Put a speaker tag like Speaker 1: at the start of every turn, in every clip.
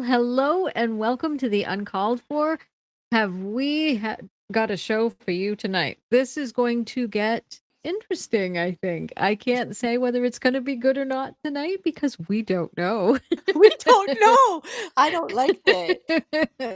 Speaker 1: hello and welcome to the Uncalled For. Have we got a show for you tonight? This is going to get interesting, I think. I can't say whether it's going to be good or not tonight because we don't know.
Speaker 2: We don't know. I don't like that.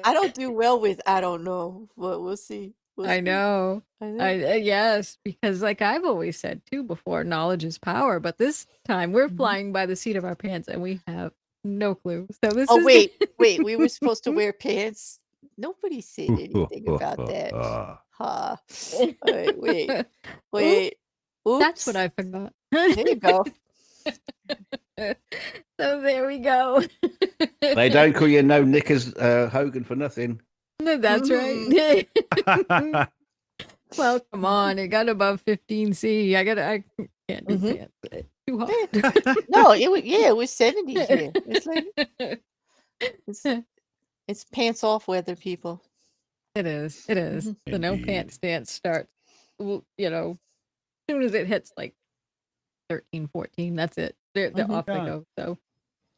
Speaker 2: I don't do well with I don't know. We'll see.
Speaker 1: I know.
Speaker 2: I know.
Speaker 1: Yes, because like I've always said too before, knowledge is power. But this time we're flying by the seat of our pants and we have no clue. So this
Speaker 2: Oh,
Speaker 1: is
Speaker 2: wait. We were supposed to wear pants. Nobody said anything about that. Ha. All right, wait. Oops.
Speaker 1: That's what I forgot.
Speaker 2: There you go.
Speaker 1: So there we go.
Speaker 3: They don't call you no knickers Hogan for nothing.
Speaker 1: No, that's right. Well, come on. It got above 15C. I can't do pants. It's too hot.
Speaker 2: No, it was 70 here. It's like it's pants off weather, people.
Speaker 1: It is. The no pants dance starts, as soon as it hits like 13, 14, that's it. They're off they go. So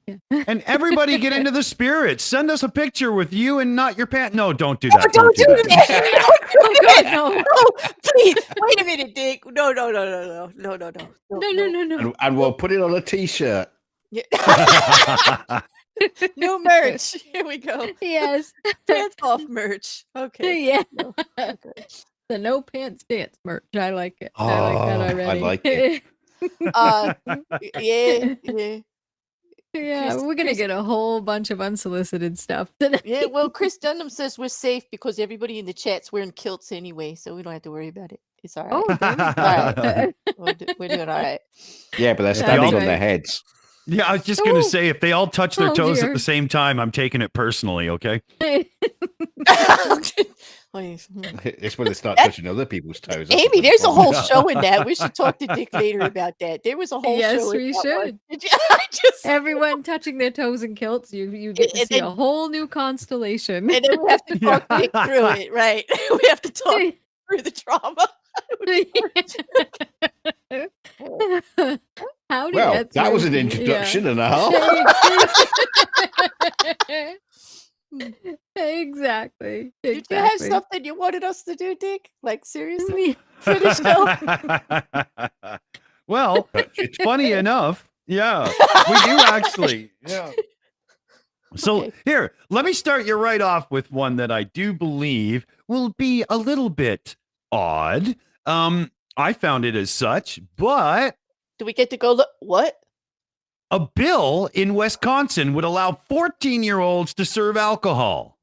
Speaker 1: yeah.
Speaker 4: And everybody get into the spirit. Send us a picture with you and not your pants. No, don't do that.
Speaker 2: Don't do that.
Speaker 1: Oh God, no.
Speaker 2: No, please. Wait a minute, Dick. No.
Speaker 3: And we'll put it on a t-shirt.
Speaker 2: Yeah. New merch. Here we go.
Speaker 1: Yes.
Speaker 2: Pants off merch. Okay.
Speaker 1: Yeah.
Speaker 2: No. Okay.
Speaker 1: The no pants dance merch. I like it. I like that already.
Speaker 3: I like it.
Speaker 2: Yeah.
Speaker 1: Yeah, we're gonna get a whole bunch of unsolicited stuff tonight.
Speaker 2: Yeah, well, Chris Dunham says we're safe because everybody in the chat's wearing kilts anyway, so we don't have to worry about it. It's all right.
Speaker 1: Oh, there we
Speaker 2: All right. We're doing all right.
Speaker 3: Yeah, but they're standing on their heads.
Speaker 4: Yeah, I was just going to say, if they all touch their toes
Speaker 1: dear.
Speaker 4: at the same time, I'm taking it personally, okay?
Speaker 3: It's when they start touching other people's toes.
Speaker 2: Amy, there's a whole show in that. We should talk to Dick later about that. There was a whole
Speaker 1: Yes,
Speaker 2: show.
Speaker 1: we should.
Speaker 2: Just
Speaker 1: Everyone touching their toes in kilts, you get to see a whole new constellation.
Speaker 2: And then we have to talk Dick through it, right? We have to talk through the trauma.
Speaker 1: How do
Speaker 3: Well, that was an introduction and a half.
Speaker 1: Exactly.
Speaker 2: Did you have something you wanted us to do, Dick? Like, seriously? Finish up?
Speaker 4: Well, it's funny enough. Yeah, we do actually. Yeah. So here, let me start you right off with one that I do believe will be a little bit odd. I found it as such, but
Speaker 2: do we get to go look? What?
Speaker 4: A bill in Wisconsin would allow 14-year-olds to serve alcohol.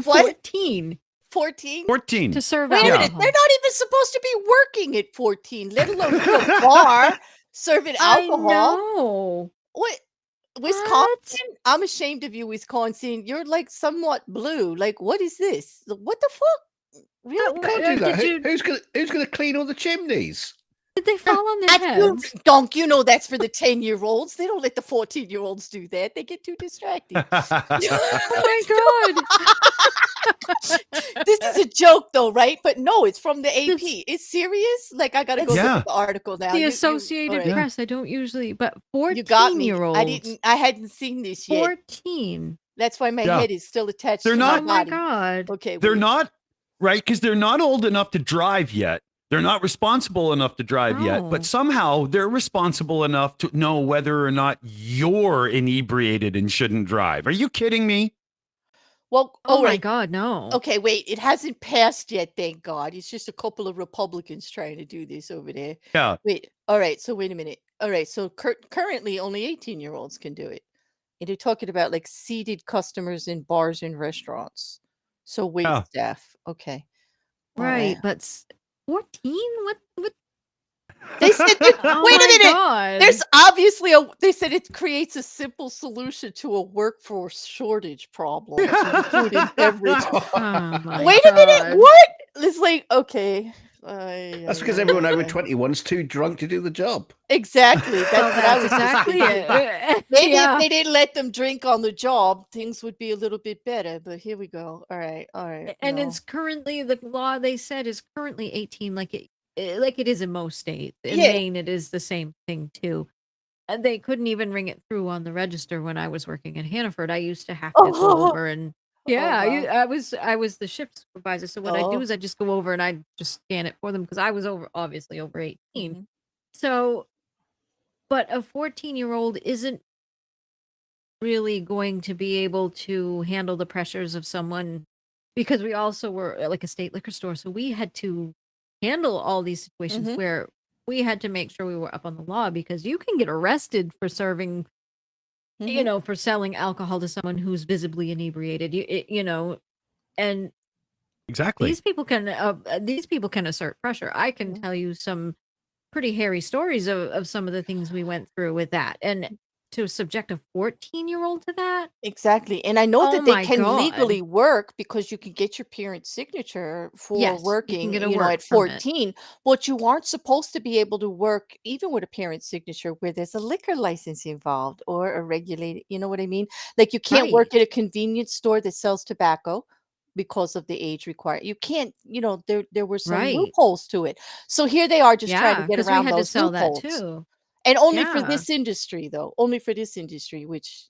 Speaker 1: 14.
Speaker 2: 14
Speaker 1: to serve
Speaker 2: Wait
Speaker 1: alcohol.
Speaker 2: a minute, they're not even supposed to be working at 14, let alone a bar serving alcohol.
Speaker 1: No.
Speaker 2: What? Wisconsin? I'm ashamed of you, Wisconsin. You're like somewhat blue. Like, what is this? What the fuck?
Speaker 3: Really? Can't do that. Who's gonna clean all the chimneys?
Speaker 1: Did they fall on their heads?
Speaker 2: Donk, you know that's for the 10-year-olds. They don't let the 14-year-olds do that. They get too distracted.
Speaker 1: Oh my God.
Speaker 2: This is a joke though, right? But no, it's from the AP. It's serious? Like, I gotta go look at the article now.
Speaker 1: The Associated Press. I don't usually, but 14-year-olds.
Speaker 2: You got me. I hadn't seen this yet.
Speaker 1: 14.
Speaker 2: That's why my head is still attached
Speaker 4: to
Speaker 2: my
Speaker 4: not,
Speaker 2: body.
Speaker 1: Oh my God.
Speaker 2: Okay.
Speaker 4: They're not, right? Because they're not old enough to drive yet. They're not responsible enough to drive yet, but somehow they're responsible enough to know whether or not you're inebriated and shouldn't drive. Are you kidding me?
Speaker 2: Well,
Speaker 1: oh my God, no.
Speaker 2: Okay, wait. It hasn't passed yet, thank God. It's just a couple of Republicans trying to do this over there.
Speaker 4: Yeah.
Speaker 2: Wait. All right. So wait a minute. All right. So currently only 18-year-olds can do it. And they're talking about like seated customers in bars and restaurants. So wait staff. Okay.
Speaker 1: Right, but 14? What?
Speaker 2: They said, wait a minute.
Speaker 1: God.
Speaker 2: There's obviously they said it creates a simple solution to a workforce shortage problem. Food and beverage. Wait a minute. What? It's like, okay.
Speaker 3: That's because everyone over 21's too drunk to do the job.
Speaker 2: Exactly. That's
Speaker 1: exactly it.
Speaker 2: They didn't let them drink on the job. Things would be a little bit better. But here we go. All right.
Speaker 1: And it's currently, the law they said is currently 18, like it is in most states. In Maine, it is the same thing too. they couldn't even ring it through on the register when I was working in Hannaford. I used to have to go over and yeah,
Speaker 2: wow.
Speaker 1: I was the shift supervisor. So what I do
Speaker 2: Oh.
Speaker 1: is I just go over and I just scan it for them because I was obviously over 18.
Speaker 2: Mhm.
Speaker 1: So, but a 14-year-old isn't really going to be able to handle the pressures of someone because we also were like a state liquor store. So we had to handle all these situations
Speaker 2: Mhm.
Speaker 1: where we had to make sure we were up on the law because you can get arrested for serving,
Speaker 2: Mhm.
Speaker 1: for selling alcohol to someone who's visibly inebriated. And
Speaker 4: Exactly.
Speaker 1: these people can assert pressure. I can
Speaker 2: Mhm.
Speaker 1: tell you some pretty hairy stories of some of the things we went through with that. And to subject a 14-year-old to that?
Speaker 2: Exactly, and I know
Speaker 1: Oh
Speaker 2: that they
Speaker 1: my
Speaker 2: can
Speaker 1: god.
Speaker 2: legally work because you can get your parent's signature for
Speaker 1: Yes, you can
Speaker 2: working,
Speaker 1: get a work
Speaker 2: at
Speaker 1: permit.
Speaker 2: 14, but you aren't supposed to be able to work even with a parent's signature where there's a liquor license involved or a regulated, you know what I mean? Like you can't work
Speaker 1: Right.
Speaker 2: at a convenience store that sells tobacco because of the age required. You can't, there were some
Speaker 1: Right.
Speaker 2: loopholes to it. So here they are just trying to
Speaker 1: Yeah,
Speaker 2: get
Speaker 1: because we
Speaker 2: around
Speaker 1: had to
Speaker 2: those
Speaker 1: sell that
Speaker 2: loopholes.
Speaker 1: too.
Speaker 2: And only for
Speaker 1: Yeah.
Speaker 2: this industry, though, only for this industry, which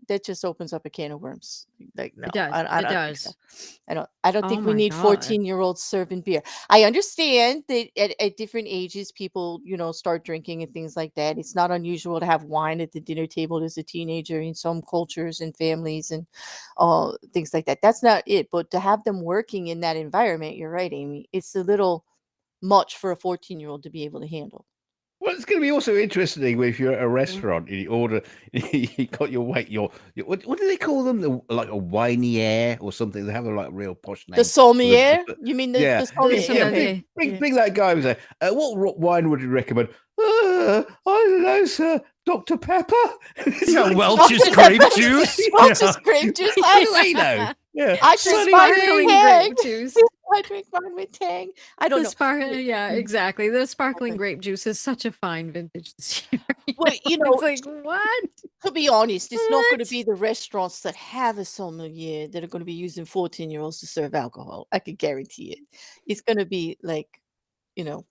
Speaker 2: that just opens up a can of worms. Like, no,
Speaker 1: It does.
Speaker 2: I
Speaker 1: It
Speaker 2: don't think so.
Speaker 1: does.
Speaker 2: I don't
Speaker 1: Oh
Speaker 2: think we
Speaker 1: my
Speaker 2: need
Speaker 1: god.
Speaker 2: 14-year-olds serving beer. I understand that at different ages, people, start drinking and things like that. It's not unusual to have wine at the dinner table as a teenager in some cultures and families and things like that. That's not it. But to have them working in that environment, you're right, Amy. It's a little much for a 14-year-old to be able to handle.
Speaker 3: Well, it's going to be also interesting if you're at a
Speaker 2: Mhm.
Speaker 3: restaurant and you order, you got your wait, what do they call them? Like a winey air or something? They have a like real posh
Speaker 2: The
Speaker 3: name.
Speaker 2: sommelier? You mean the
Speaker 3: Yeah,
Speaker 2: the
Speaker 1: The
Speaker 2: sommelier?
Speaker 3: yeah.
Speaker 2: Yeah, yeah,
Speaker 1: sommelier.
Speaker 2: yeah.
Speaker 3: Bring that guy and say, what wine would you recommend? I don't know, sir. Dr. Pepper. It's
Speaker 4: Yeah,
Speaker 3: like,
Speaker 4: Welch's
Speaker 2: Dr.
Speaker 4: grape
Speaker 2: Pepper.
Speaker 4: juice.
Speaker 2: Welch's
Speaker 4: Yeah.
Speaker 2: grape juice.
Speaker 3: how do they know? Yeah,
Speaker 2: I
Speaker 1: The
Speaker 2: drink mine with
Speaker 1: sparkling
Speaker 2: tang.
Speaker 1: grape juice.
Speaker 2: I drink mine with tang. I don't know.
Speaker 1: Yeah,
Speaker 2: Mm,
Speaker 1: exactly. The sparkling
Speaker 2: okay.
Speaker 1: grape juice is such a fine vintage this year.
Speaker 2: Well,
Speaker 1: It's like, what?
Speaker 2: to be honest, it's not going to
Speaker 1: What?
Speaker 2: be the restaurants that have a sommelier that are going to be using 14-year-olds to serve alcohol. I could guarantee it. It's going to be like, you know,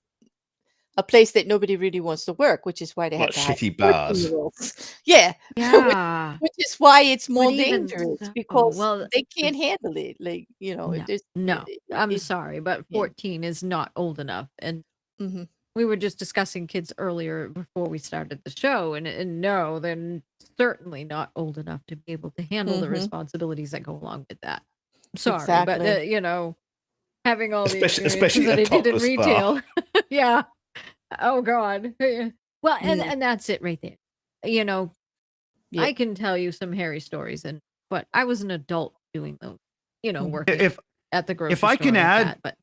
Speaker 2: a place that nobody really wants to work, which is why they
Speaker 3: like
Speaker 2: have to hire
Speaker 3: shitty bars.
Speaker 2: 14-year-olds. Yeah, which
Speaker 1: Yeah.
Speaker 2: which is why it's
Speaker 1: But
Speaker 2: more
Speaker 1: even
Speaker 2: dangerous
Speaker 1: so,
Speaker 2: because
Speaker 1: well,
Speaker 2: they can't handle it. Like, if
Speaker 1: no,
Speaker 2: there's
Speaker 1: no. I'm
Speaker 2: it
Speaker 1: sorry, but
Speaker 2: yeah.
Speaker 1: 14 is not old enough. And
Speaker 2: Mhm.
Speaker 1: we were just discussing kids earlier before we started the show, and no, they're certainly not old enough to be able to handle the
Speaker 2: Mhm.
Speaker 1: responsibilities that go along with that. Sorry, but
Speaker 2: Exactly.
Speaker 1: having all the experiences
Speaker 3: Especially a
Speaker 1: that I did in
Speaker 3: topless bar.
Speaker 1: retail, yeah. Oh God. Yeah. Well, and
Speaker 2: Yeah.
Speaker 1: and that's it right there. You know, I
Speaker 2: Yep.
Speaker 1: can tell you some hairy stories, but I was an adult doing those.
Speaker 2: Mhm.
Speaker 1: Working at the
Speaker 4: If
Speaker 1: grocery
Speaker 4: I
Speaker 1: store
Speaker 4: can
Speaker 1: like
Speaker 4: add,
Speaker 1: that. But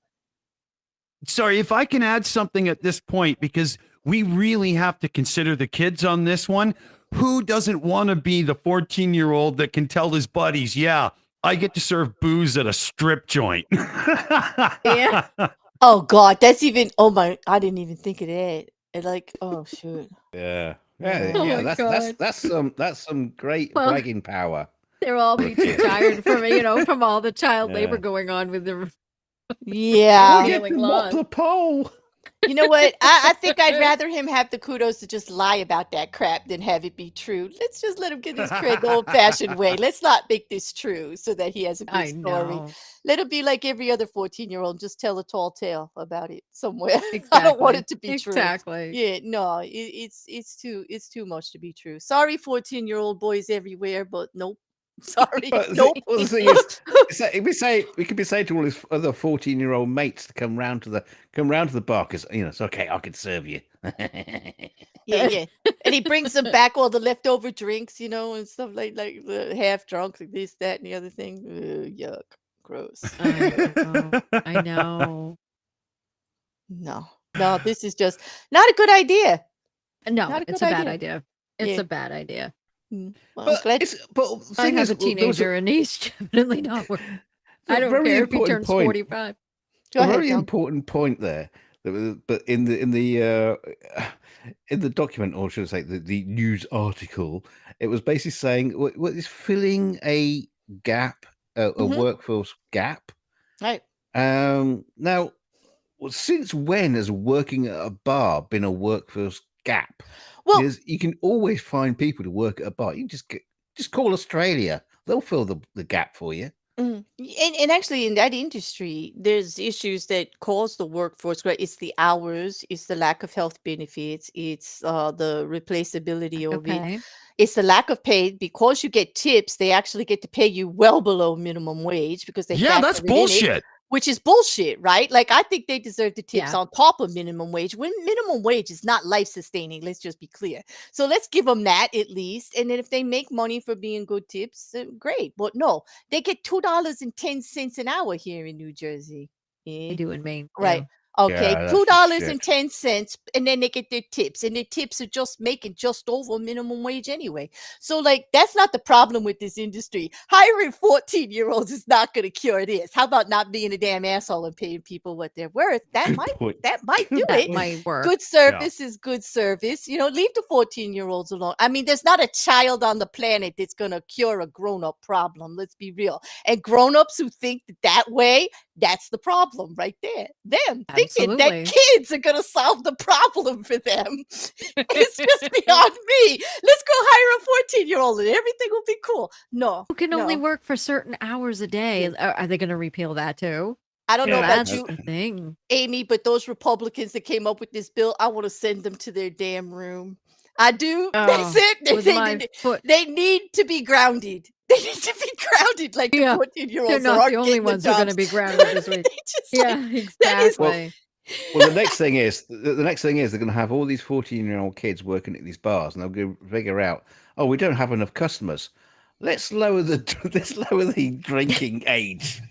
Speaker 4: sorry, if I can add something at this point, because we really have to consider the kids on this one. Who doesn't want to be the 14-year-old that can tell his buddies, yeah, I get to serve booze at a strip joint?
Speaker 1: yeah.
Speaker 2: Oh god, that's even oh my I didn't even think of that. And like, oh shoot.
Speaker 3: Yeah, yeah,
Speaker 1: Oh
Speaker 2: No.
Speaker 3: yeah.
Speaker 1: my God.
Speaker 3: That's some great
Speaker 1: Well,
Speaker 3: bragging power
Speaker 1: they'll all
Speaker 3: for a
Speaker 1: be too
Speaker 3: kid.
Speaker 1: tired from all the child labor
Speaker 3: Yeah.
Speaker 1: going on with the
Speaker 2: Yeah.
Speaker 3: We get
Speaker 1: revealing
Speaker 3: to mop
Speaker 1: laws.
Speaker 3: the pole.
Speaker 2: You know what? I think I'd rather him have the kudos to just lie about that crap than have it be true. Let's just let him get his cred the old-fashioned way. Let's not make this true so that he has a good
Speaker 1: I
Speaker 2: story.
Speaker 1: know.
Speaker 2: Let him be like every other 14-year-old, just tell a tall tale about it somewhere. I don't want
Speaker 1: Exactly.
Speaker 2: it to be true.
Speaker 1: Exactly.
Speaker 2: Yeah, no, it's too much to be true. Sorry, 14-year-old boys everywhere, but nope. Sorry,
Speaker 3: But
Speaker 2: nope.
Speaker 3: the thing is, we could be saying to all his other 14-year-old mates to come round to the bar because it's okay. I can serve you.
Speaker 2: Yeah, yeah. And he brings them back all the leftover drinks, and stuff like the half drunk, like this, that, and the other thing. Ugh, yuck. Gross.
Speaker 1: I know. I know.
Speaker 2: No. No, this is just not a good idea.
Speaker 1: No,
Speaker 2: Not a
Speaker 1: it's
Speaker 2: good
Speaker 1: a bad
Speaker 2: idea.
Speaker 1: idea. It's
Speaker 2: Yeah.
Speaker 1: a bad idea.
Speaker 2: Well, I'm glad.
Speaker 3: But the
Speaker 1: I
Speaker 3: thing
Speaker 1: have
Speaker 3: is,
Speaker 1: a
Speaker 3: there was
Speaker 1: teenager and he's definitely not working. I
Speaker 3: a
Speaker 1: don't
Speaker 3: very
Speaker 1: care if he
Speaker 3: important
Speaker 1: turns
Speaker 3: point.
Speaker 1: 45.
Speaker 2: Go
Speaker 3: A
Speaker 2: ahead,
Speaker 3: very
Speaker 2: Don.
Speaker 3: important point there. But in the document, or should I say, the news article, it was basically saying what is filling a gap, a
Speaker 2: Mhm.
Speaker 3: workforce gap.
Speaker 2: Right.
Speaker 3: Now, since when has working at a bar been a workforce gap.
Speaker 2: Well,
Speaker 3: Because you can always find people to work at a bar. You can just call Australia; they'll fill the gap for you.
Speaker 2: and actually in that industry, there's issues that cause the workforce, right? It's the hours, it's the lack of health benefits, it's the replaceability of it.
Speaker 1: Okay.
Speaker 2: It's the lack of pay. Because you get tips, they actually get to pay you well below minimum wage because they
Speaker 4: Yeah, that's
Speaker 2: factor it in it,
Speaker 4: bullshit.
Speaker 2: which is bullshit, right? Like, I think they deserve the tips
Speaker 1: Yeah.
Speaker 2: on top of minimum wage, when minimum wage is not life sustaining. Let's just be clear. So let's give them that at least. And then if they make money for being good tips, great. But no, they get $2.10 an hour here in New Jersey.
Speaker 1: They
Speaker 2: Eh?
Speaker 1: do in Maine
Speaker 2: Right.
Speaker 1: too.
Speaker 2: Okay,
Speaker 3: Yeah, that's just shit.
Speaker 2: $2.10, and then they get their tips, and their tips are just making just over minimum wage anyway. So, like, that's not the problem with this industry. Hiring 14-year-olds is not going to cure this. How about not being a damn asshole and paying people what they're worth? That
Speaker 3: Good
Speaker 2: might
Speaker 3: point.
Speaker 2: do
Speaker 1: That
Speaker 2: it.
Speaker 1: might work.
Speaker 2: Good service is good service. You know, leave the 14-year-olds alone. I mean, there's not a child on the planet that's going to cure a grown-up problem. Let's be real. And grown-ups who think that way, that's the problem right there. Them thinking that
Speaker 1: Absolutely.
Speaker 2: kids are going to solve the problem for them. It's just beyond me. Let's go hire a 14-year-old and everything will be cool. No,
Speaker 1: Who can only
Speaker 2: no.
Speaker 1: work for certain hours a day? Are they going to repeal that too?
Speaker 2: I don't know
Speaker 3: Yeah,
Speaker 2: about
Speaker 1: That's
Speaker 2: you,
Speaker 1: the thing.
Speaker 2: Amy, but those Republicans that came up with this bill, I want to send them to their damn room. I do. That's
Speaker 1: Oh,
Speaker 2: it.
Speaker 1: with my foot.
Speaker 2: They need to be grounded. They need to be grounded like the
Speaker 1: Yeah,
Speaker 2: 14-year-olds
Speaker 1: they're
Speaker 2: that
Speaker 1: not
Speaker 2: aren't
Speaker 1: the only
Speaker 2: getting the
Speaker 1: ones who are going to
Speaker 2: jobs.
Speaker 1: be grounded this week.
Speaker 2: They just like,
Speaker 1: Yeah,
Speaker 2: that is
Speaker 1: exactly.
Speaker 3: Well, the next thing is they're going to have all these 14-year-old kids working at these bars, and they'll go figure out, oh, we don't have enough customers. Let's lower the drinking age.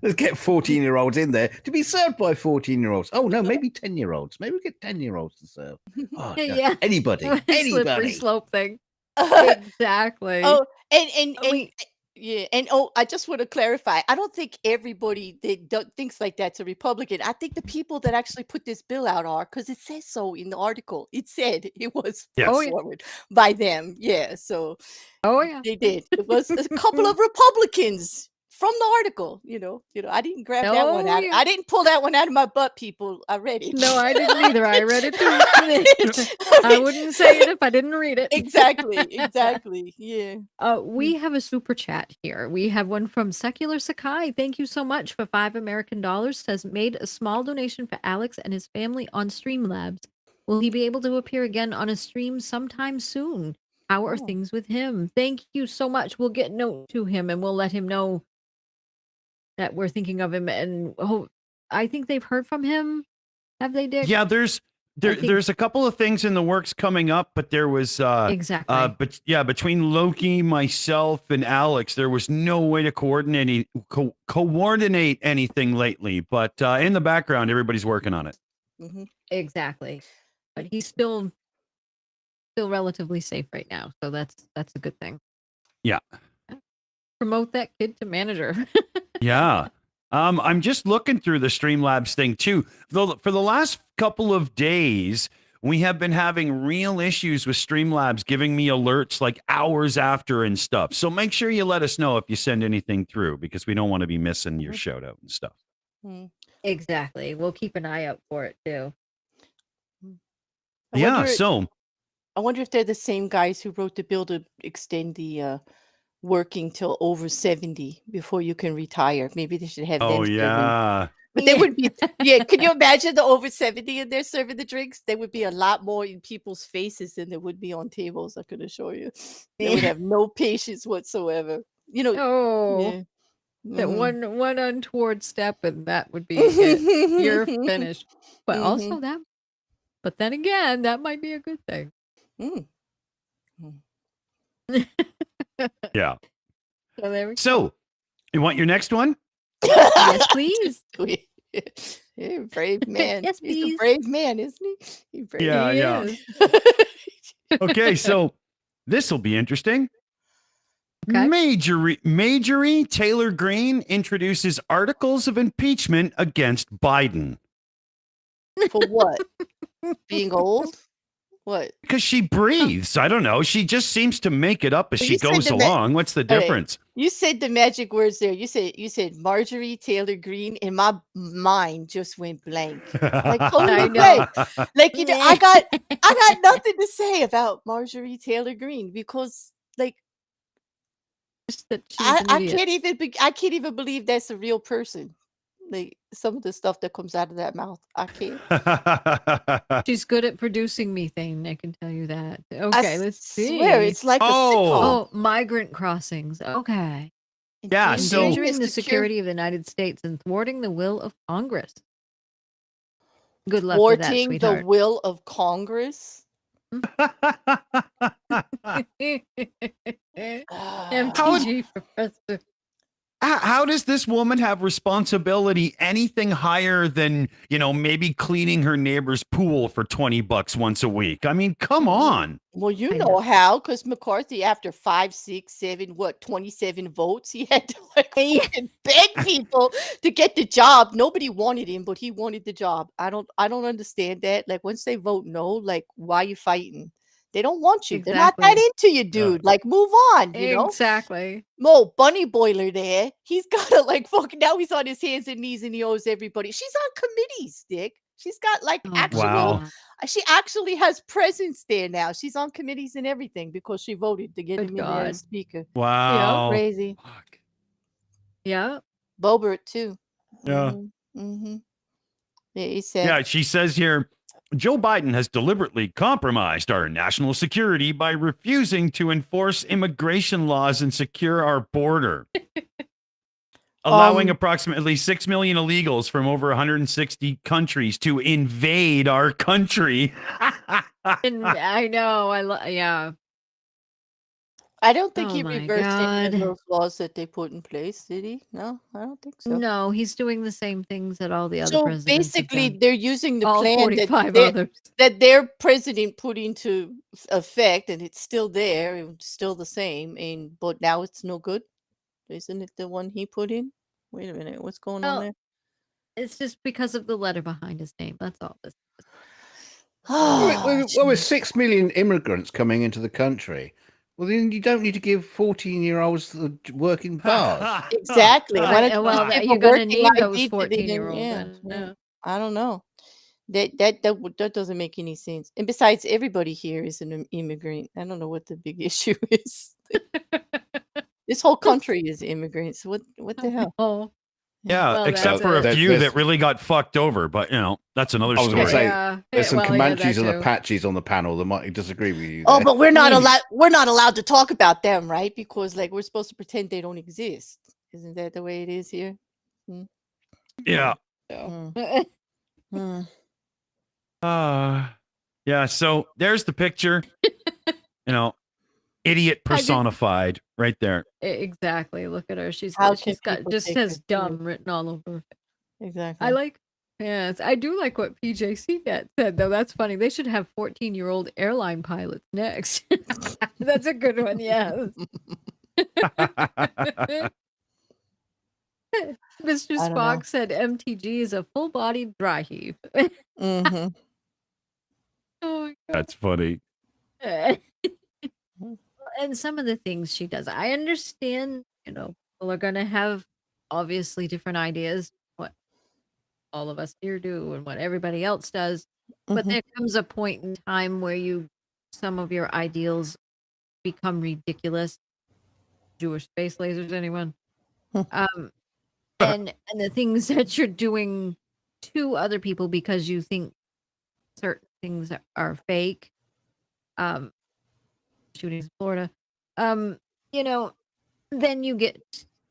Speaker 3: Let's get 14-year-olds in there to be served by 14-year-olds. Oh no, maybe 10-year-olds. Maybe we get 10-year-olds to serve. Oh, no,
Speaker 1: Yeah.
Speaker 3: anybody,
Speaker 1: Slippery
Speaker 3: anybody.
Speaker 1: slope thing. Exactly.
Speaker 2: Oh, and
Speaker 1: We-
Speaker 2: yeah, and I just want to clarify. I don't think everybody that thinks like that's a Republican. I think the people that actually put this bill out are, because it says so in the article. It said it was put
Speaker 1: Oh, yeah.
Speaker 2: forward by them. Yeah, so
Speaker 1: Oh yeah.
Speaker 2: they did. It was a couple of Republicans from the article. I didn't grab that one
Speaker 1: Oh,
Speaker 2: out.
Speaker 1: yeah.
Speaker 2: I didn't pull that one out of my butt, people. I read it.
Speaker 1: No, I didn't either. I read it too. I
Speaker 2: mean,
Speaker 1: wouldn't say it if I didn't read it.
Speaker 2: exactly. Yeah.
Speaker 1: We have a super chat here. We have one from Secular Sakai. Thank you so much for $5 Says made a small donation for Alex and his family on Streamlabs. Will he be able to appear again on a stream sometime soon? How are
Speaker 2: Oh.
Speaker 1: things with him? Thank you so much. We'll get note to him and we'll let him know that we're thinking of him. And I think they've heard from him. Have they, Dick?
Speaker 4: Yeah, there's a couple of things in the works coming up, but there was
Speaker 1: Exactly.
Speaker 4: but yeah, between Loki, myself, and Alex, there was no way to coordinate anything lately. But in the background, everybody's working on it.
Speaker 2: Mhm.
Speaker 1: Exactly. But he's still relatively safe right now, so that's a good thing.
Speaker 4: Yeah.
Speaker 1: Promote that kid to manager.
Speaker 4: Yeah. I'm just looking through the Streamlabs thing too. For the last couple of days, we have been having real issues with Streamlabs giving me alerts like hours after and stuff. So make sure you let us know if you send anything through, because we don't want to be missing your shout out and stuff.
Speaker 1: Exactly. We'll keep an eye out for it too.
Speaker 2: I wonder if they're the same guys who wrote the bill to extend the working till over 70 before you can retire. Maybe they should have them
Speaker 4: Oh
Speaker 2: serving.
Speaker 4: yeah.
Speaker 2: But they would be, yeah. Can you imagine the over 70 and they're serving the drinks? There would be a lot more in people's faces than there would be on tables. I can assure you. They would have no patience whatsoever.
Speaker 1: Oh,
Speaker 2: Yeah.
Speaker 1: that
Speaker 2: Mhm.
Speaker 1: one untoward step, and that would be it. You're finished. But also that. But then again, that might be a good thing.
Speaker 2: Mm.
Speaker 4: Yeah.
Speaker 1: So there we go.
Speaker 4: So, you want your next one?
Speaker 1: Yes, please.
Speaker 2: You're a brave man.
Speaker 1: Yes,
Speaker 2: He's a
Speaker 1: please.
Speaker 2: brave man, isn't he? He's brave.
Speaker 4: Yeah,
Speaker 1: He
Speaker 4: yeah.
Speaker 1: is.
Speaker 4: Okay, so this will be interesting.
Speaker 1: Okay.
Speaker 4: Majorie Taylor Greene introduces articles of impeachment against Biden
Speaker 2: For what? Being old? What?
Speaker 4: because she breathes. I don't know. She just seems to make it up as
Speaker 2: Well,
Speaker 4: she
Speaker 2: you said
Speaker 4: goes
Speaker 2: the
Speaker 4: along. What's the
Speaker 2: Okay.
Speaker 4: difference?
Speaker 2: You said the magic words there. You said Marjorie Taylor Greene, and my mind just went blank. Like totally
Speaker 1: I
Speaker 2: blank.
Speaker 1: know.
Speaker 2: Like I got nothing to say about Marjorie Taylor Greene because like
Speaker 1: Just that she's an
Speaker 2: I
Speaker 1: idiot.
Speaker 2: can't even believe that's a real person. Like some of the stuff that comes out of that mouth. I can't.
Speaker 1: She's good at producing methane, I can tell you that.
Speaker 2: I
Speaker 1: Okay, let's
Speaker 2: swear
Speaker 1: see.
Speaker 2: it's like a
Speaker 4: Oh.
Speaker 2: sitcom.
Speaker 1: Oh, migrant crossings. Okay.
Speaker 4: Yeah, so-
Speaker 1: Endangering the security of the United States and thwarting the will of Congress. Good luck with that,
Speaker 2: thwarting the
Speaker 1: sweetheart.
Speaker 2: will of Congress.
Speaker 1: MTG professor.
Speaker 4: How does this woman have responsibility anything higher than, maybe cleaning her neighbor's pool for $20 once a week? I mean, come on.
Speaker 2: Well, you
Speaker 1: I
Speaker 2: know
Speaker 1: know.
Speaker 2: how, because McCarthy, after 5, 6, 7, 27 votes, he had to
Speaker 1: Yeah.
Speaker 2: fucking beg people to get the job. Nobody wanted him, but he wanted the job. I don't understand that. Like once they vote no, like why are you fighting? They don't want you. They're not that
Speaker 1: Exactly.
Speaker 2: into you, dude. Like move on, you know?
Speaker 1: Exactly.
Speaker 2: Mo, Bunny Boiler there. He's gotta like fucking now he's on his hands and knees and he owes everybody. She's on committees, Dick. She's got like
Speaker 1: Oh,
Speaker 2: actual
Speaker 4: Wow.
Speaker 2: she actually has presence there now. She's on committees and everything because she voted to get
Speaker 1: Good
Speaker 2: him in there
Speaker 1: God.
Speaker 2: as speaker.
Speaker 4: Wow.
Speaker 2: Crazy.
Speaker 4: Fuck.
Speaker 1: Yeah.
Speaker 2: Bobert too.
Speaker 4: Yeah.
Speaker 2: Mm-hmm. Yeah, he said.
Speaker 4: Yeah, she says here, Joe Biden has deliberately compromised our national security by refusing to enforce immigration laws and secure our border, allowing approximately 6 million illegals from over 160 countries to invade our country.
Speaker 1: And I know. Yeah.
Speaker 2: I don't think
Speaker 1: Oh
Speaker 2: he
Speaker 1: my
Speaker 2: reversed any of
Speaker 1: God.
Speaker 2: those laws that they put in place, did he? No, I don't think so.
Speaker 1: No, he's doing the same things that all the other
Speaker 2: So
Speaker 1: presidents have
Speaker 2: basically,
Speaker 1: done.
Speaker 2: they're using the
Speaker 1: All
Speaker 2: plan
Speaker 1: 45 others.
Speaker 2: that their president put into effect, and it's still there, it's still the same, but now it's no good. Isn't it the one he put in? Wait a minute, what's going on
Speaker 1: Well,
Speaker 2: there?
Speaker 1: it's just because of the letter behind his name. That's all this is.
Speaker 3: Well, with 6 million immigrants coming into the country, well, then you don't need to give 14-year-olds the working bars.
Speaker 2: Exactly. Why don't you
Speaker 1: Well,
Speaker 2: just give a
Speaker 1: you're gonna
Speaker 2: working
Speaker 1: need those
Speaker 2: ID to them?
Speaker 1: 14-year-olds.
Speaker 2: I don't know. That doesn't make any sense. And besides, everybody here is an immigrant. I don't know what the big issue is. This whole country is immigrants. What the hell?
Speaker 1: Oh,
Speaker 4: Yeah,
Speaker 1: Well,
Speaker 4: except
Speaker 1: that's
Speaker 4: for a
Speaker 1: it.
Speaker 4: few
Speaker 3: There's-
Speaker 4: that really got fucked over, but that's another
Speaker 3: I was
Speaker 4: story.
Speaker 3: gonna say,
Speaker 1: yeah.
Speaker 3: There's some
Speaker 1: Well, yeah,
Speaker 3: Comanches
Speaker 1: that
Speaker 3: and
Speaker 1: too.
Speaker 3: Apaches on the panel that might disagree with you.
Speaker 2: Oh,
Speaker 3: there.
Speaker 2: but we're not
Speaker 1: Mm.
Speaker 2: allowed. We're not allowed to talk about them, right? Because like we're supposed to pretend they don't exist. Isn't that the way it is here?
Speaker 4: Yeah.
Speaker 2: Mm. Mm.
Speaker 4: Yeah, so there's the picture. Idiot
Speaker 1: I did-
Speaker 4: personified right there.
Speaker 1: Exactly. Look at her. She's
Speaker 2: How
Speaker 1: she's
Speaker 2: can
Speaker 1: got
Speaker 2: people
Speaker 1: just
Speaker 2: take
Speaker 1: says
Speaker 2: her
Speaker 1: dumb
Speaker 2: serious?
Speaker 1: written all over her.
Speaker 2: Exactly.
Speaker 1: I like. Yes, I do like what PJC said though. That's funny. They should have 14-year-old airline pilots next. That's a good one. Yes. Mr.
Speaker 2: I don't know.
Speaker 1: Spock said MTG is a full-bodied dry heave.
Speaker 2: Mm-hmm.
Speaker 1: Oh my God.
Speaker 4: That's funny.
Speaker 1: And some of the things she does, I understand, people are going to have obviously different ideas, what all of us here do and what everybody else does. But
Speaker 2: Mhm.
Speaker 1: there comes a point in time where some of your ideals become ridiculous. Jewish space lasers, anyone?
Speaker 2: Hmm.
Speaker 1: And the things that you're doing to other people because you think certain things are fake. Shootings in Florida. Then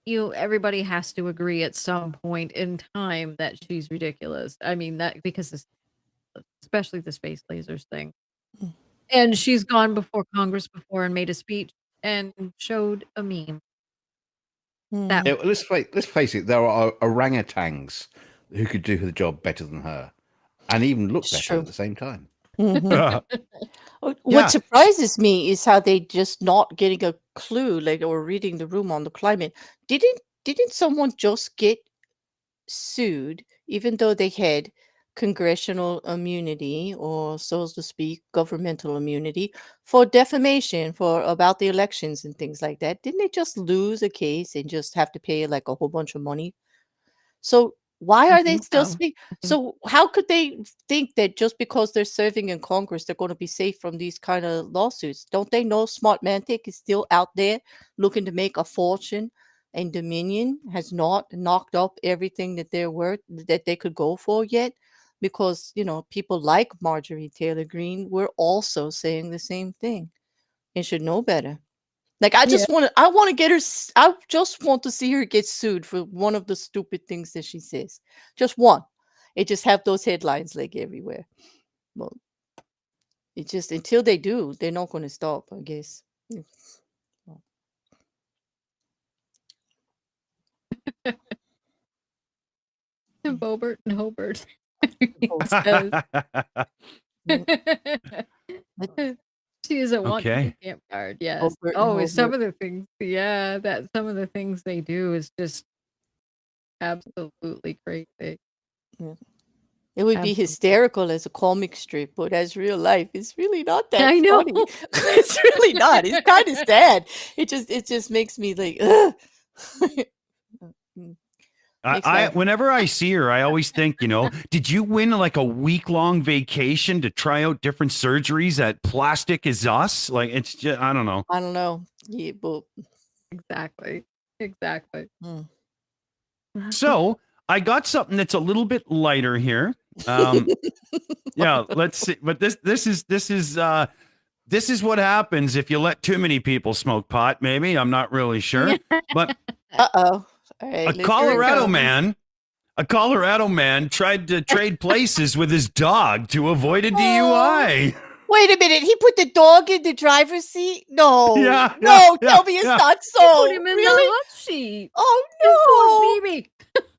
Speaker 1: everybody has to agree at some point in time that she's ridiculous. I mean that because especially the space lasers thing.
Speaker 2: Mm.
Speaker 1: And she's gone before Congress before and made a speech and showed a meme. That
Speaker 3: Yeah, well, let's face it. There are orangutans who could do the job better than her, and even look
Speaker 2: It's
Speaker 3: better
Speaker 2: true.
Speaker 3: at the same time.
Speaker 2: Mhm.
Speaker 4: Yeah.
Speaker 2: What surprises me is how they just not getting a clue, like or reading the room on the climate. Didn't someone just get sued, even though they had congressional immunity, or so to speak, governmental immunity for defamation for about the elections and things like that. Didn't they just lose a case and just have to pay like a whole bunch of money? So why
Speaker 1: I
Speaker 2: are they
Speaker 1: think
Speaker 2: still
Speaker 1: so.
Speaker 2: speak?
Speaker 1: I think
Speaker 2: So how could they think that just because they're serving in Congress, they're going to be safe from these kind of lawsuits? Don't they know Smartmatic is still out there looking to make a fortune, and Dominion has not knocked up everything that they're worth that they could go for yet? Because people like Marjorie Taylor Greene were also saying the same thing and should know better. Like I
Speaker 1: Yeah.
Speaker 2: want to get her. I just want to see her get sued for one of the stupid things that she says. Just one. It just have those headlines like everywhere. Well, it just until they do, they're not going to stop. I guess. Mm. Well,
Speaker 1: Bobert and Hobart.
Speaker 2: both.
Speaker 1: Says.
Speaker 2: Yeah. But
Speaker 1: She doesn't want to be
Speaker 4: Okay.
Speaker 1: camp guard. Yes.
Speaker 2: Hobart and
Speaker 1: Oh, some
Speaker 2: Hobart.
Speaker 1: of the things. Yeah, that some of the things they do is just absolutely crazy.
Speaker 2: Yeah. It would be
Speaker 1: Absolutely.
Speaker 2: hysterical as a comic strip, but as real life, it's really not that
Speaker 1: I know.
Speaker 2: funny. It's really not. It's kind of sad. It just makes me like, ugh. Mm, makes
Speaker 4: I
Speaker 2: my
Speaker 4: whenever I see her, I always think, did you win like a week-long vacation to try out different surgeries at Plastic Is Us? Like it's just I don't know.
Speaker 2: I don't know. Yeah, but
Speaker 1: Exactly. Exactly.
Speaker 2: mm.
Speaker 4: So I got something that's a little bit lighter here. Yeah, let's see. But this is what happens if you let too many people smoke pot. Maybe I'm not really sure, but
Speaker 2: Uh-oh. All right,
Speaker 4: a
Speaker 2: let's hear it
Speaker 4: Colorado
Speaker 2: go.
Speaker 4: man. A Colorado man tried to trade places with his dog to avoid a DUI.
Speaker 2: Wait a minute. He put the dog in the driver's seat? No.
Speaker 4: Yeah,
Speaker 2: No,
Speaker 4: yeah,
Speaker 2: tell me it's
Speaker 4: yeah.
Speaker 2: not
Speaker 1: Put
Speaker 2: so.
Speaker 1: him in the
Speaker 2: Really?
Speaker 1: hot seat.
Speaker 2: Oh,
Speaker 1: Poor
Speaker 2: no.
Speaker 1: baby.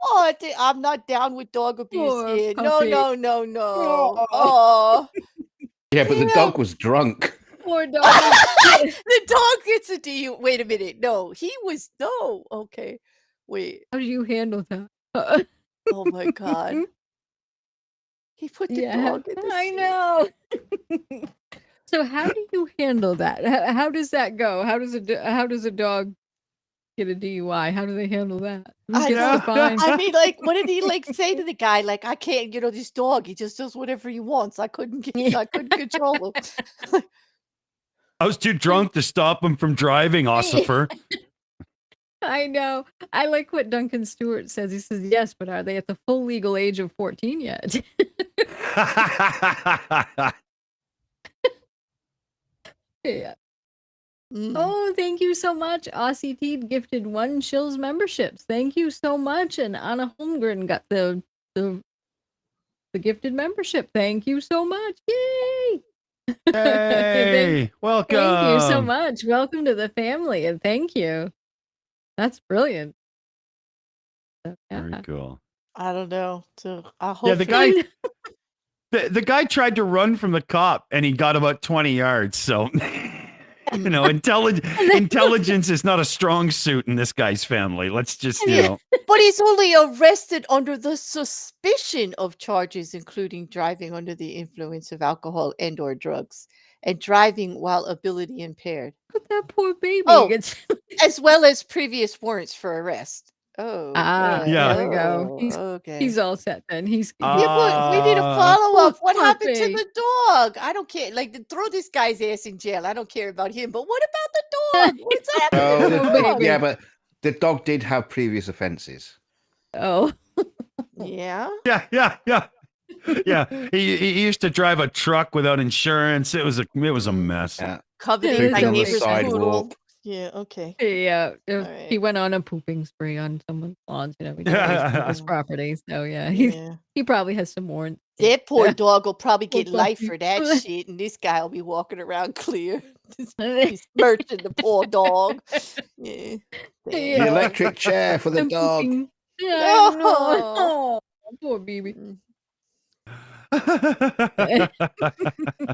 Speaker 2: Oh, I'm not down with dog abuse
Speaker 1: Poor
Speaker 2: here. No,
Speaker 1: puppy.
Speaker 2: no, no, no.
Speaker 1: Oh,
Speaker 2: Oh.
Speaker 3: Yeah, but the
Speaker 2: Yeah.
Speaker 3: dog was drunk.
Speaker 1: poor dog.
Speaker 2: The dog gets a DU. Wait a minute. No, he was no. Okay. Wait.
Speaker 1: How do you handle that?
Speaker 2: Oh my God. He put the
Speaker 1: Yeah,
Speaker 2: dog in the
Speaker 1: I
Speaker 2: seat.
Speaker 1: know. So how do you handle that? How does that go? How does a dog get a DUI? How do they handle that? Who
Speaker 2: I
Speaker 1: gets
Speaker 2: know.
Speaker 1: the fine?
Speaker 2: I mean, like, what did he like say to the guy? Like, I can't, this dog, he just does whatever he wants. I couldn't control him.
Speaker 4: I was too drunk to stop him from driving, Ossifer.
Speaker 1: I know. I like what Duncan Stewart says. He says, yes, but are they at the full legal age of 14 yet? Yeah.
Speaker 2: Mm.
Speaker 1: Oh, thank you so much. Aussie T gifted 1 Shills memberships. Thank you so much. And Anna Holmgren got the gifted membership. Thank you so much. Yay!
Speaker 4: Hey, welcome.
Speaker 1: Thank you so much. Welcome to the family, and thank you. That's brilliant. So,
Speaker 4: Very
Speaker 1: yeah.
Speaker 4: cool.
Speaker 2: I don't know. So I hope
Speaker 4: Yeah, the guy the guy tried to run from the cop and he got about 20 yards. So intelligence is not a strong suit in this guy's family. Let's just,
Speaker 2: But he's only arrested under the suspicion of charges, including driving under the influence of alcohol and/or drugs, and driving while ability impaired.
Speaker 1: Look at that poor baby.
Speaker 2: Oh,
Speaker 1: Gets...
Speaker 2: as well as previous warrants for arrest. Oh,
Speaker 4: Yeah.
Speaker 1: There we go.
Speaker 2: Okay.
Speaker 1: He's all set then. He's
Speaker 2: Yeah, but we need a follow-up. What
Speaker 1: poor
Speaker 2: happened to
Speaker 1: thing.
Speaker 2: the dog? I don't care. Like, throw this guy's ass in jail. I don't care about him. But what about the dog? What's happening
Speaker 3: Oh,
Speaker 2: to the
Speaker 1: Oh,
Speaker 2: dog?
Speaker 1: baby.
Speaker 3: yeah, but the dog did have previous offences.
Speaker 1: Oh.
Speaker 2: Yeah.
Speaker 4: Yeah. Yeah. He used to drive a truck without insurance. It was a mess.
Speaker 3: Yeah.
Speaker 2: Coveting
Speaker 1: It's
Speaker 2: my
Speaker 1: on the
Speaker 2: neighbor's
Speaker 3: sidewalk.
Speaker 2: poodle. Yeah, okay.
Speaker 1: Yeah.
Speaker 2: right.
Speaker 1: He went on a pooping spree on someone's lawns, he took his
Speaker 2: Yeah.
Speaker 1: property. So yeah,
Speaker 2: Yeah.
Speaker 1: he probably has some more.
Speaker 2: That poor dog will probably
Speaker 1: Poor
Speaker 2: get life
Speaker 1: puppy.
Speaker 2: for that shit, and this guy will be walking around clear. He's smirching the poor dog. Yeah.
Speaker 3: The
Speaker 1: Yeah.
Speaker 3: electric chair for the
Speaker 1: And
Speaker 3: dog.
Speaker 1: pooping. Yeah, I know.
Speaker 2: Oh.
Speaker 1: Oh, poor baby.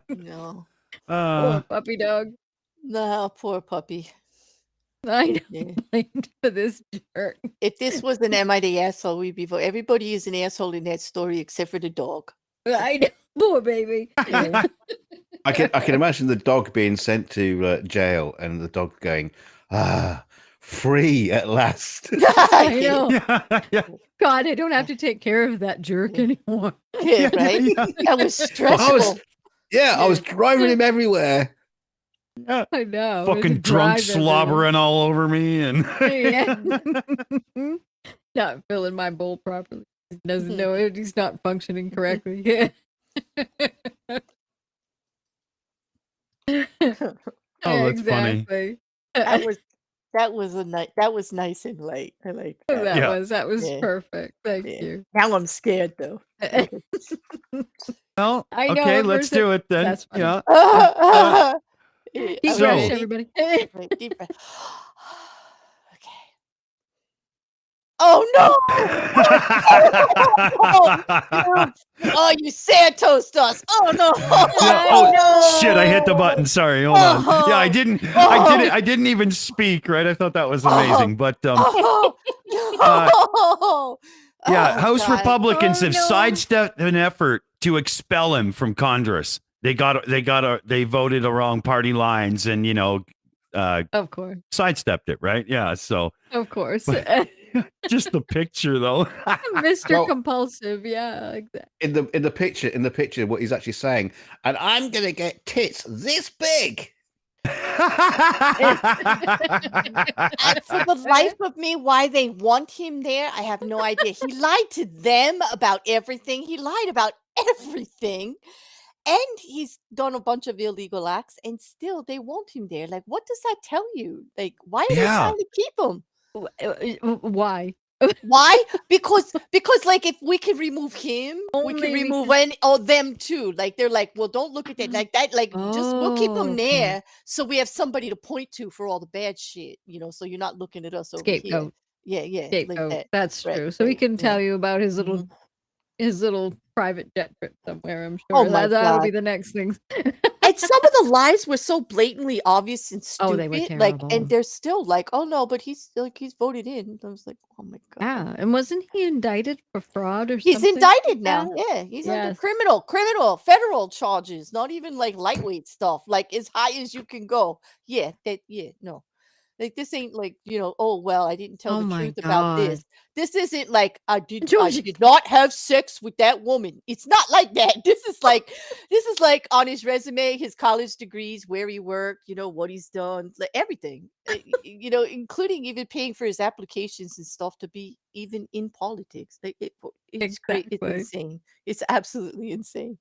Speaker 2: No.
Speaker 1: Poor puppy dog.
Speaker 2: No, poor puppy.
Speaker 1: I
Speaker 2: Yeah.
Speaker 1: don't mind for this jerk.
Speaker 2: If this was an Am I the Asshole, we'd be everybody is an asshole in that story except for the dog.
Speaker 1: I know, poor baby.
Speaker 2: Yeah.
Speaker 3: I can imagine the dog being sent to jail and the dog going, free at last.
Speaker 1: I know.
Speaker 4: Yeah.
Speaker 1: God, I don't have to take care of that jerk anymore.
Speaker 2: Yeah, right?
Speaker 4: Yeah.
Speaker 2: That was stressful.
Speaker 3: I was driving him everywhere.
Speaker 4: Yeah.
Speaker 1: I know.
Speaker 4: Fucking drunk slobbering all over me and
Speaker 1: Yeah. Not filling my bowl properly. He doesn't know it. He's not functioning correctly. Yeah.
Speaker 4: Oh, that's funny.
Speaker 1: Exactly.
Speaker 2: That was nice and light. I like that.
Speaker 4: Yeah.
Speaker 1: That was
Speaker 2: Yeah.
Speaker 1: perfect. Thank
Speaker 2: Yeah.
Speaker 1: you.
Speaker 2: Now I'm scared though.
Speaker 4: Well,
Speaker 1: I know,
Speaker 4: okay,
Speaker 1: at
Speaker 4: let's
Speaker 1: first
Speaker 4: do it then.
Speaker 1: that's funny.
Speaker 4: Yeah.
Speaker 1: Deep
Speaker 2: I'm
Speaker 4: So-
Speaker 1: breaths,
Speaker 2: ready.
Speaker 1: everybody.
Speaker 2: Right, deep breath. Okay. Oh no! Oh, you Santos us! Oh no!
Speaker 4: Yeah, oh shit! I hit the button. Sorry, hold on. Yeah, I didn't. I didn't even speak. Right? I thought that was amazing. But
Speaker 2: Oh, no!
Speaker 4: yeah,
Speaker 2: Oh,
Speaker 4: House
Speaker 2: God.
Speaker 4: Republicans
Speaker 1: Oh,
Speaker 4: have
Speaker 1: no.
Speaker 4: sidestepped an effort to expel him from Congress. They voted the wrong party lines and
Speaker 1: Of course.
Speaker 4: sidestepped it. Right? Yeah. So
Speaker 1: Of course.
Speaker 4: just the picture though.
Speaker 1: Mr.
Speaker 3: Well-
Speaker 1: Compulsive. Yeah, like that.
Speaker 3: In the picture, what he's actually saying, and I'm gonna get tits this big.
Speaker 2: And for the life of me, why they want him there, I have no idea. He lied to them about everything. He lied about everything. And he's done a bunch of illegal acts, and still they want him there. Like, what does that tell you? Like, why are they
Speaker 4: Yeah.
Speaker 2: trying to keep him?
Speaker 1: Why?
Speaker 2: Why? Because like if we can remove him, we
Speaker 1: Only
Speaker 2: can
Speaker 1: we
Speaker 2: remove them too. Like they're like, well, don't look at that like that. Like just we'll keep
Speaker 1: Oh,
Speaker 2: him
Speaker 1: okay.
Speaker 2: there, so we have somebody to point to for all the bad shit. So you're not looking at us over here.
Speaker 1: Scapegoat.
Speaker 2: Yeah, like
Speaker 1: Scapegoat.
Speaker 2: that.
Speaker 1: That's
Speaker 2: Right,
Speaker 1: true. So he
Speaker 2: right,
Speaker 1: can
Speaker 2: yeah.
Speaker 1: tell you about his little
Speaker 2: Mhm.
Speaker 1: his little private jet trip somewhere, I'm sure.
Speaker 2: Oh my
Speaker 1: That'll
Speaker 2: God.
Speaker 1: be the next thing.
Speaker 2: And some of the lies were so blatantly obvious and stupid.
Speaker 1: Oh, they were
Speaker 2: Like,
Speaker 1: terrible.
Speaker 2: and they're still like, oh no, but he's voted in. I was like, oh my God.
Speaker 1: Yeah. And wasn't he indicted for fraud or
Speaker 2: He's
Speaker 1: something?
Speaker 2: indicted now.
Speaker 1: that?
Speaker 2: Yeah, he's under
Speaker 1: Yes.
Speaker 2: criminal, federal charges. Not even like lightweight stuff. Like as high as you can go. Yeah, no. Like this ain't like oh well, I didn't tell
Speaker 1: Oh
Speaker 2: the
Speaker 1: my
Speaker 2: truth about
Speaker 1: God.
Speaker 2: this. This isn't like I did
Speaker 1: Georgie.
Speaker 2: not have sex with that woman. It's not like that. This is like on his resume, his college degrees, where he worked, what he's done, like everything. Including even paying for his applications and stuff to be even in politics. Like it's great. It's
Speaker 1: Exactly.
Speaker 2: insane. It's absolutely insane.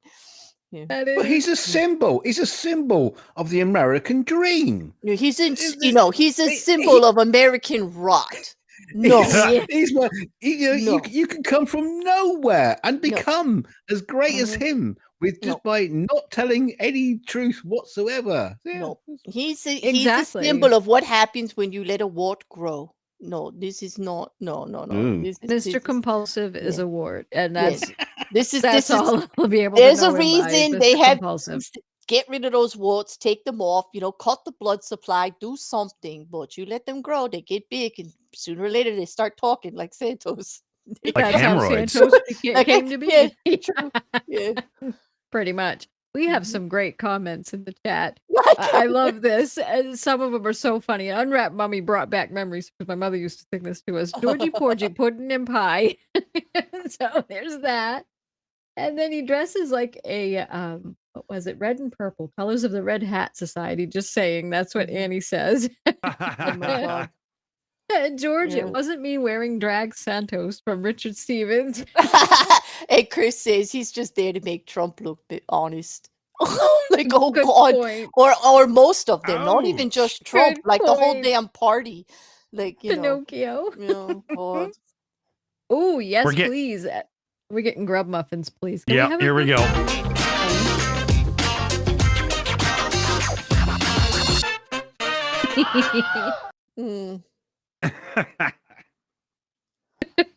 Speaker 2: Yeah.
Speaker 1: That
Speaker 3: But
Speaker 1: is.
Speaker 3: he's a symbol. He's a symbol of the American dream.
Speaker 2: He's in,
Speaker 3: Is it-
Speaker 2: he's a
Speaker 3: he-
Speaker 2: symbol of American rot. No,
Speaker 3: He's one.
Speaker 2: No.
Speaker 3: You can come from nowhere and become as great as
Speaker 2: Mhm.
Speaker 3: him with just by not telling any truth whatsoever. Yeah.
Speaker 2: No. he's a
Speaker 1: Exactly.
Speaker 2: symbol of what happens when you let a wart grow. No, this is not. No.
Speaker 3: Mm.
Speaker 1: Mr. Compulsive is
Speaker 2: yeah.
Speaker 1: a wart, and
Speaker 2: Yes.
Speaker 1: that's
Speaker 2: This is
Speaker 1: that's all I'll be able
Speaker 2: There's
Speaker 1: to know
Speaker 2: a
Speaker 1: him by is
Speaker 2: reason they
Speaker 1: Mr.
Speaker 2: have
Speaker 1: Compulsive.
Speaker 2: get rid of those warts, take them off, cut the blood supply, do something. But you let them grow, they get big, and sooner or later they start talking like Santos.
Speaker 4: Like
Speaker 1: That's how
Speaker 4: hemorrhoids.
Speaker 1: Santos
Speaker 2: Like,
Speaker 1: came to be.
Speaker 2: yeah, true. Yeah.
Speaker 1: Pretty much. We have
Speaker 2: Mhm.
Speaker 1: some great comments in the chat.
Speaker 2: Like,
Speaker 1: I love this. Some of them are so funny. Unwrapped Mummy brought back memories because my mother used to sing this to us. Georgie Porgy, pudding and pie. So there's that. And then he dresses like a what was it? Red and purple, colors of the Red Hat Society. Just saying, that's what
Speaker 2: Mhm.
Speaker 1: Annie says.
Speaker 2: oh my God.
Speaker 1: George,
Speaker 2: Yeah.
Speaker 1: it wasn't me wearing drag Santos from Richard Stevens.
Speaker 2: And Chris says he's just there to make Trump look honest. Like, oh
Speaker 1: Good
Speaker 2: God.
Speaker 1: point.
Speaker 2: Or most of them, not even just Trump,
Speaker 1: Good
Speaker 2: like the whole
Speaker 1: point.
Speaker 2: damn party. Like,
Speaker 1: Pinocchio.
Speaker 2: God.
Speaker 1: Oh, yes,
Speaker 4: We're get-
Speaker 1: please. We're getting grub muffins, please. Can
Speaker 4: Yeah,
Speaker 1: have a
Speaker 4: here we go.
Speaker 2: Mm.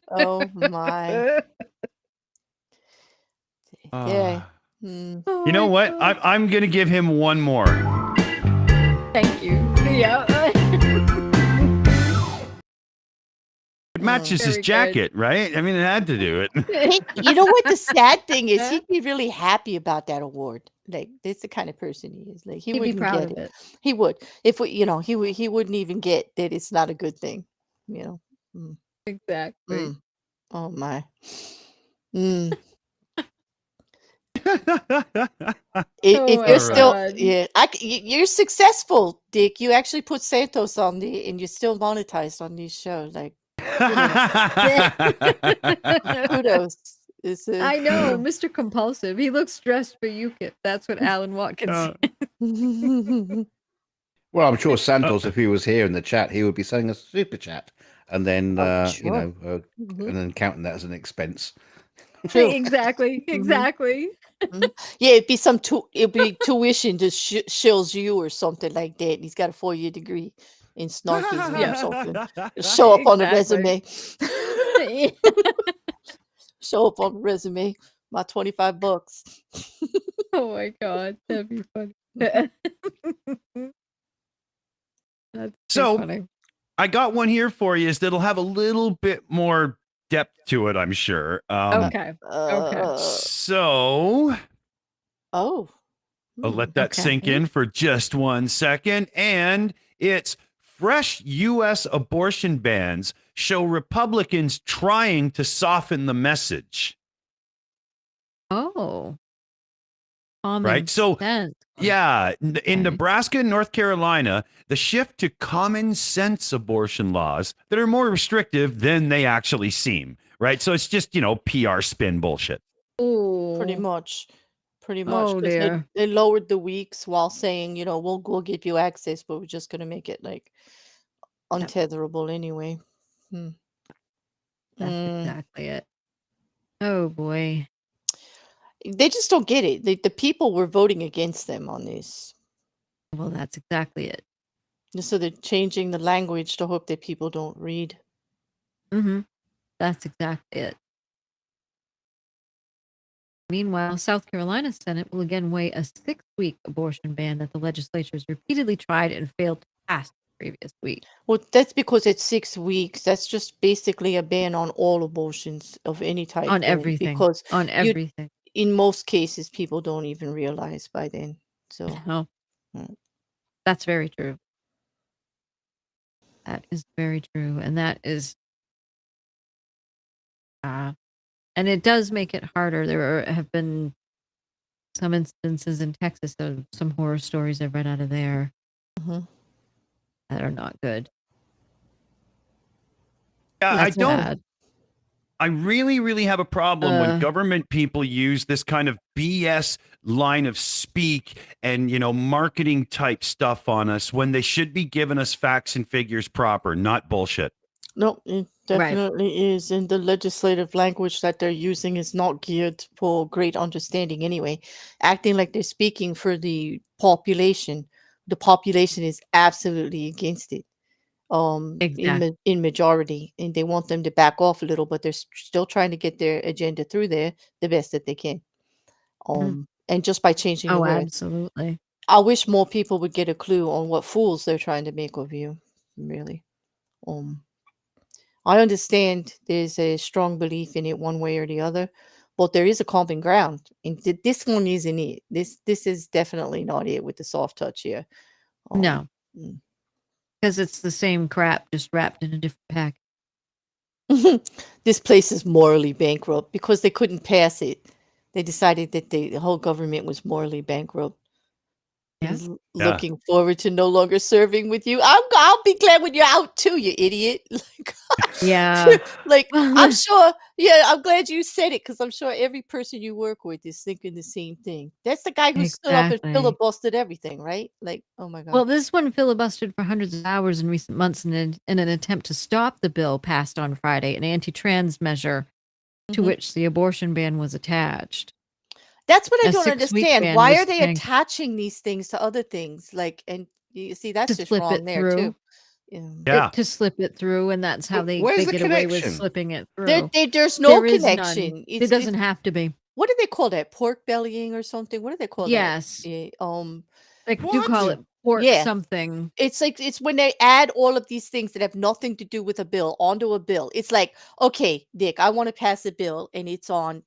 Speaker 2: Oh my. Yeah. Mm.
Speaker 1: Oh
Speaker 4: You know
Speaker 1: my
Speaker 4: what?
Speaker 1: God.
Speaker 4: I'm gonna give him one more.
Speaker 1: Thank you. Yeah.
Speaker 4: matches his
Speaker 1: Very good.
Speaker 4: jacket, right? I mean, it had to do it.
Speaker 2: Hey, you know what the sad thing is? He'd be really happy about that award. Like, that's the kind of person he is. Like, he
Speaker 1: He'd be
Speaker 2: wouldn't
Speaker 1: proud
Speaker 2: get
Speaker 1: of
Speaker 2: it.
Speaker 1: it.
Speaker 2: He would. If we, he wouldn't even get that it's not a good thing. You know. Mm,
Speaker 1: Exactly.
Speaker 2: mm. Oh my. Mm.
Speaker 1: Oh
Speaker 2: If
Speaker 1: my
Speaker 2: you're
Speaker 4: All
Speaker 2: still,
Speaker 4: right.
Speaker 1: God.
Speaker 2: yeah, you're successful, Dick. You actually put Santos on and you're still monetized on these shows. Like, kudos. It's
Speaker 1: I know, Mr. Compulsive. He looks stressed for UKIP. That's what Alan Watkins
Speaker 4: Uh,
Speaker 1: said.
Speaker 3: Well, I'm sure Santos, if he was here in the chat, he would be sending us a super chat, and then
Speaker 2: sure.
Speaker 3: and then counting that as an expense.
Speaker 2: True.
Speaker 1: Exactly. Exactly.
Speaker 2: Yeah, it'd be it'd be tuition to Shills you or something like that. He's got a 4-year degree in snarkism or something. Show up on the
Speaker 1: Exactly.
Speaker 2: resume. Show up on the resume. My $25.
Speaker 1: Oh my God. That'd be funny. That's
Speaker 4: So-
Speaker 1: funny.
Speaker 4: I got one here for you that'll have a little bit more depth to it, I'm sure.
Speaker 1: Okay.
Speaker 4: So
Speaker 2: Oh.
Speaker 4: I'll let that
Speaker 1: Okay.
Speaker 4: sink in for just 1 second. And it's fresh U.S. abortion bans show Republicans trying to soften the message.
Speaker 1: Oh. Common
Speaker 4: Right? So,
Speaker 1: sense.
Speaker 4: yeah, in
Speaker 1: Okay.
Speaker 4: Nebraska and North Carolina, the shift to common sense abortion laws that are more restrictive than they actually seem. Right? So it's just, PR spin bullshit.
Speaker 2: Pretty
Speaker 1: Ooh.
Speaker 2: much. Pretty much.
Speaker 1: Oh
Speaker 2: 'Cause
Speaker 1: dear.
Speaker 2: they lowered the weeks while saying, we'll give you access, but we're just gonna make it like untetherable anyway.
Speaker 1: That's
Speaker 2: Mm.
Speaker 1: exactly it. Oh boy.
Speaker 2: They just don't get it. The people were voting against them on this.
Speaker 1: Well, that's exactly it.
Speaker 2: So they're changing the language to hope that people don't read.
Speaker 1: That's exactly it. Meanwhile, South Carolina Senate will again weigh a 6-week abortion ban that the legislature has repeatedly tried and failed to pass the previous week.
Speaker 2: Well, that's because it's 6 weeks. That's just basically a ban on all abortions of any type.
Speaker 1: On
Speaker 2: then,
Speaker 1: everything.
Speaker 2: Because
Speaker 1: On everything.
Speaker 2: in most cases, people don't even realize by then. So
Speaker 1: No.
Speaker 2: Mm.
Speaker 1: That's very true. That is very true. And that is and it does make it harder. There have been some instances in Texas of some horror stories I've read out of there
Speaker 2: Mhm.
Speaker 1: that are not good.
Speaker 4: Yeah,
Speaker 1: That's bad.
Speaker 4: I really, really have a problem when
Speaker 1: Uh.
Speaker 4: government people use this kind of BS line of speak and, marketing type stuff on us when they should be giving us facts and figures proper, not bullshit.
Speaker 2: No, it definitely is. And the legislative language that they're using is not geared for great understanding anyway. Acting like they're speaking for the population. The population is absolutely against it.
Speaker 1: Exactly.
Speaker 2: In majority, and they want them to back off a little, but they're still trying to get their agenda through there the best that they can. And just by changing the
Speaker 1: Oh,
Speaker 2: words.
Speaker 1: absolutely.
Speaker 2: I wish more people would get a clue on what fools they're trying to make of you, really. I understand there's a strong belief in it one way or the other, but there is a common ground, and this one isn't it. This is definitely not it with the soft touch here.
Speaker 1: No.
Speaker 2: mm.
Speaker 1: Because it's the same crap, just wrapped in a different pack.
Speaker 2: This place is morally bankrupt because they couldn't pass it. They decided that the whole government was morally bankrupt.
Speaker 1: Yeah.
Speaker 2: Looking forward to no longer serving with you. I'll be glad when you're out too, you idiot.
Speaker 1: Yeah.
Speaker 2: I'm sure. Yeah, I'm glad you said it because I'm sure every person you work with is thinking the same thing. That's the guy who stood up and
Speaker 1: Exactly.
Speaker 2: filibustered everything, right? Like, oh my god.
Speaker 1: Well, this one filibustered for hundreds of hours in recent months in an attempt to stop the bill passed on Friday, an anti-trans measure to
Speaker 2: Mhm.
Speaker 1: which the abortion ban was attached.
Speaker 2: That's what I
Speaker 1: A
Speaker 2: don't
Speaker 1: 6-week
Speaker 2: understand.
Speaker 1: ban
Speaker 2: Why
Speaker 1: was
Speaker 2: are they
Speaker 1: saying
Speaker 2: attaching these things to other things? Like, and you see, that's
Speaker 1: to
Speaker 2: just
Speaker 1: slip
Speaker 2: wrong
Speaker 1: it
Speaker 2: there
Speaker 1: through.
Speaker 2: too.
Speaker 4: Yeah.
Speaker 1: To slip it through, and that's how they
Speaker 3: Where's the
Speaker 1: get away with
Speaker 3: connection?
Speaker 1: slipping it
Speaker 2: There's
Speaker 1: through.
Speaker 2: no
Speaker 1: There is none.
Speaker 2: connection.
Speaker 1: It doesn't have to be.
Speaker 2: What do they call that? Pork bellying or something? What do they call
Speaker 1: Yes.
Speaker 2: that?
Speaker 1: They do
Speaker 3: What?
Speaker 1: call it support
Speaker 2: Yeah.
Speaker 1: something.
Speaker 2: It's when they add all of these things that have nothing to do with a bill onto a bill. It's like, okay, Dick, I want to pass a bill and it's on,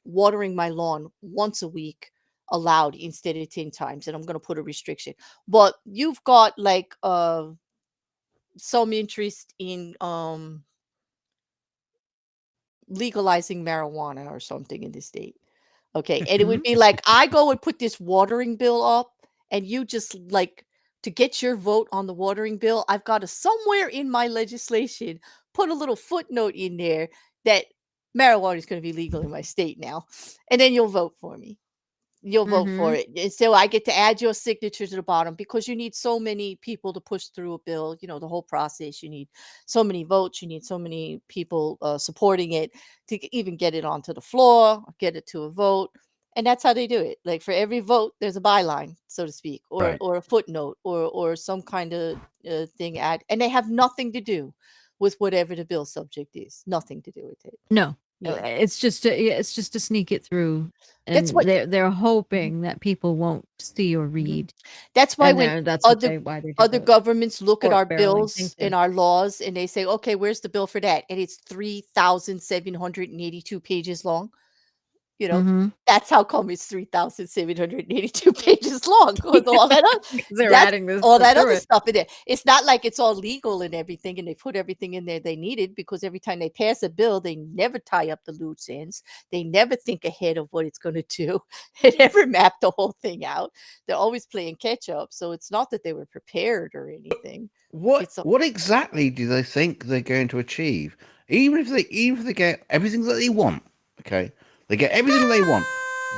Speaker 2: watering my lawn once a week allowed instead of 10 times, and I'm going to put a restriction. But you've got like some interest in legalizing marijuana or something in the state. Okay. And it would be like, I go and put this watering bill up, and you just like, to get your vote on the watering bill, I've got to somewhere in my legislation put a little footnote in there that marijuana is going to be legal in my state now. And then you'll vote for me. You'll vote for it. And so I get to add your signature to the bottom, because you need so many people to push through a bill. The whole process, you need so many votes, you need so many people supporting it to even get it onto the floor, get it to a vote. And that's how they do it. Like, for every vote, there's a byline, so to speak, or
Speaker 3: Right.
Speaker 2: or a footnote, or some kind of thing and they have nothing to do with whatever the bill subject is. Nothing to do with it.
Speaker 1: No.
Speaker 2: Yeah.
Speaker 1: It's just to sneak it through,
Speaker 2: That's
Speaker 1: and
Speaker 2: what
Speaker 1: they're hoping that people won't see or read.
Speaker 2: That's why
Speaker 1: And
Speaker 2: when
Speaker 1: that's what why they do
Speaker 2: other
Speaker 1: the
Speaker 2: governments look at
Speaker 1: court
Speaker 2: our
Speaker 1: barreling.
Speaker 2: bills and our laws, and they say, okay, where's the bill for that? And it's 3,782 pages long. That's how come it's 3,782 pages long, with all that
Speaker 1: They're adding this
Speaker 2: all that
Speaker 1: through
Speaker 2: other
Speaker 1: it.
Speaker 2: stuff in there. It's not like it's all legal and everything, and they put everything in there they needed, because every time they pass a bill, they never tie up the loose ends. They never think ahead of what it's going to do. They never map the whole thing out. They're always playing catch up. So it's not that they were prepared or anything.
Speaker 3: What exactly do they think they're going to achieve? Even if they get everything that they want, okay, they get everything they want.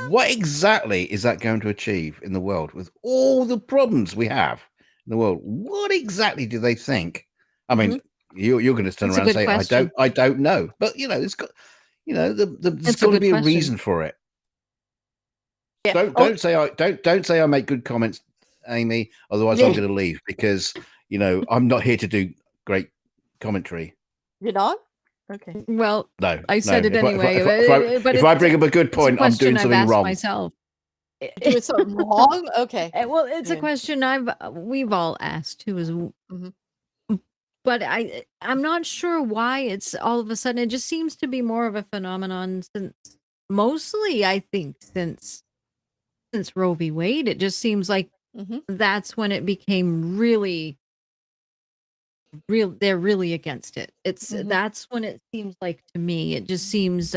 Speaker 3: What exactly is that going to achieve in the world with all the problems we have in the world? What exactly do they think? I mean, you're going to turn
Speaker 1: That's a
Speaker 3: around and
Speaker 1: good
Speaker 3: say,
Speaker 1: question.
Speaker 3: I don't know, but it's got, there's
Speaker 1: It's a
Speaker 3: got to
Speaker 1: good
Speaker 3: be a
Speaker 1: question.
Speaker 3: reason for it.
Speaker 2: Yeah.
Speaker 3: Don't say I make good comments, Amy. Otherwise, I'm going to leave, because I'm not here to do great commentary.
Speaker 2: You're not? Okay.
Speaker 1: Well,
Speaker 3: No,
Speaker 1: I said it anyway.
Speaker 3: If I bring up a good point, I'm doing something wrong.
Speaker 1: Myself.
Speaker 2: Doing something wrong? Okay.
Speaker 1: Well, it's a question we've all asked too, but I'm not sure why it's all of a sudden. It just seems to be more of a phenomenon mostly, I think, since Roe v. Wade. It just seems like that's when it became really real. They're really against it. That's when it seems like, to me, it just seems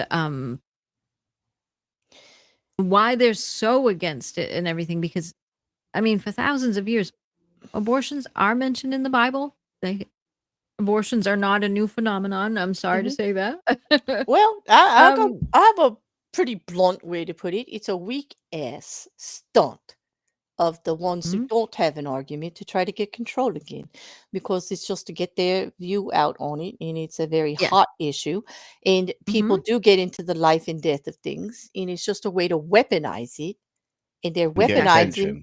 Speaker 1: why they're so against it and everything, because I mean, for thousands of years, abortions are mentioned in the Bible. Abortions are not a new phenomenon. I'm sorry to say that.
Speaker 2: Well, I have a pretty blunt way to put it. It's a weak ass stunt of the ones who don't have an argument to try to get control again, because it's just to get their view out on it, and it's a very hot issue, and people do get into the life and death of things, and it's just a way to weaponize it, and they're weaponizing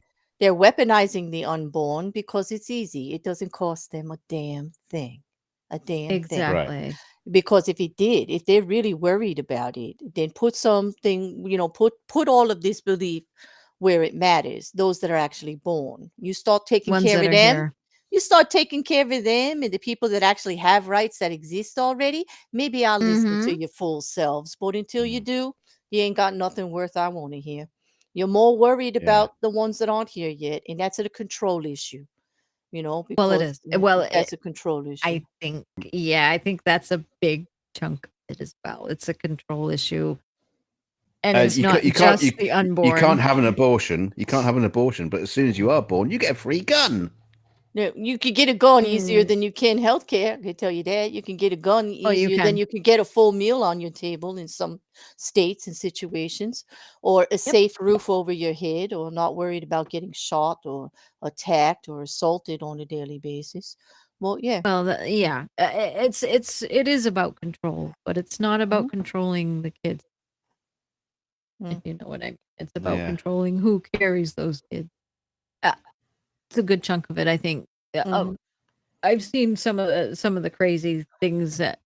Speaker 2: the unborn because it's easy. It doesn't cost them a damn thing.
Speaker 1: Exactly.
Speaker 3: Right.
Speaker 2: Because if they're really worried about it, then put something, put all of this belief where it matters, those that are actually born. You start taking
Speaker 1: Ones
Speaker 2: care
Speaker 1: that
Speaker 2: of
Speaker 1: are
Speaker 2: them.
Speaker 1: here.
Speaker 2: You start taking care of them and the people that actually have rights that exist already. Maybe I'll listen to your full selves. But until you do, you ain't got nothing worth I want to hear. You're more worried about the ones that aren't here yet. And that's a control issue,
Speaker 1: Well, it
Speaker 2: because
Speaker 1: is. Well,
Speaker 2: that's a control issue.
Speaker 1: I think that's a big chunk of it as well. It's a control issue. And it's not just the unborn.
Speaker 3: You can't have an abortion. You can't have an abortion, but as soon as you are born, you get a free gun.
Speaker 2: No, you could get a gun easier than you can healthcare. I can tell you that. You can get a gun easier than you can get a full meal on your table in some states and situations, or a safe roof over your head, or not worried about getting shot or attacked or assaulted on a daily basis. Well, yeah.
Speaker 1: Well, it is about control, but it's not about controlling the kids. If you know what I mean. It's about controlling who carries those kids. It's a good chunk of it, I think. I've seen some of the crazy things that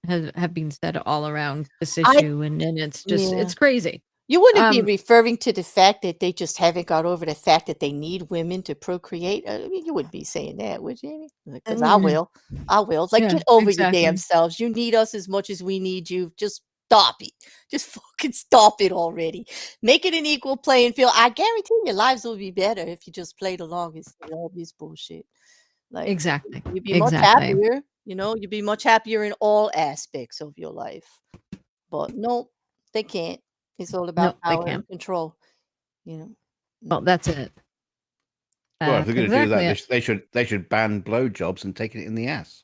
Speaker 1: have been said all around this issue, and it's just it's crazy.
Speaker 2: You wouldn't be
Speaker 1: Um,
Speaker 2: referring to the fact that they just haven't got over the fact that they need women to procreate. I mean, you wouldn't be saying that, would you? Because I
Speaker 1: Mm.
Speaker 2: will. I will. Like,
Speaker 1: Yeah,
Speaker 2: get over your damn
Speaker 1: exactly.
Speaker 2: selves. You need us as much as we need you. Just stop it. Just fucking stop it already. Make it an equal playing field. I guarantee your lives will be better if you just played along instead of all this bullshit. Like,
Speaker 1: Exactly.
Speaker 2: you'd be much
Speaker 1: Exactly.
Speaker 2: happier. You know, you'd be much happier in all aspects of your life. But no, they can't. It's all about
Speaker 1: No, they
Speaker 2: power
Speaker 1: can't.
Speaker 2: and control. You know.
Speaker 1: Well, that's it.
Speaker 3: Well, if
Speaker 1: That's
Speaker 3: they're going to do
Speaker 1: exactly
Speaker 3: that,
Speaker 1: it.
Speaker 3: they should ban blowjobs and taking it in the ass.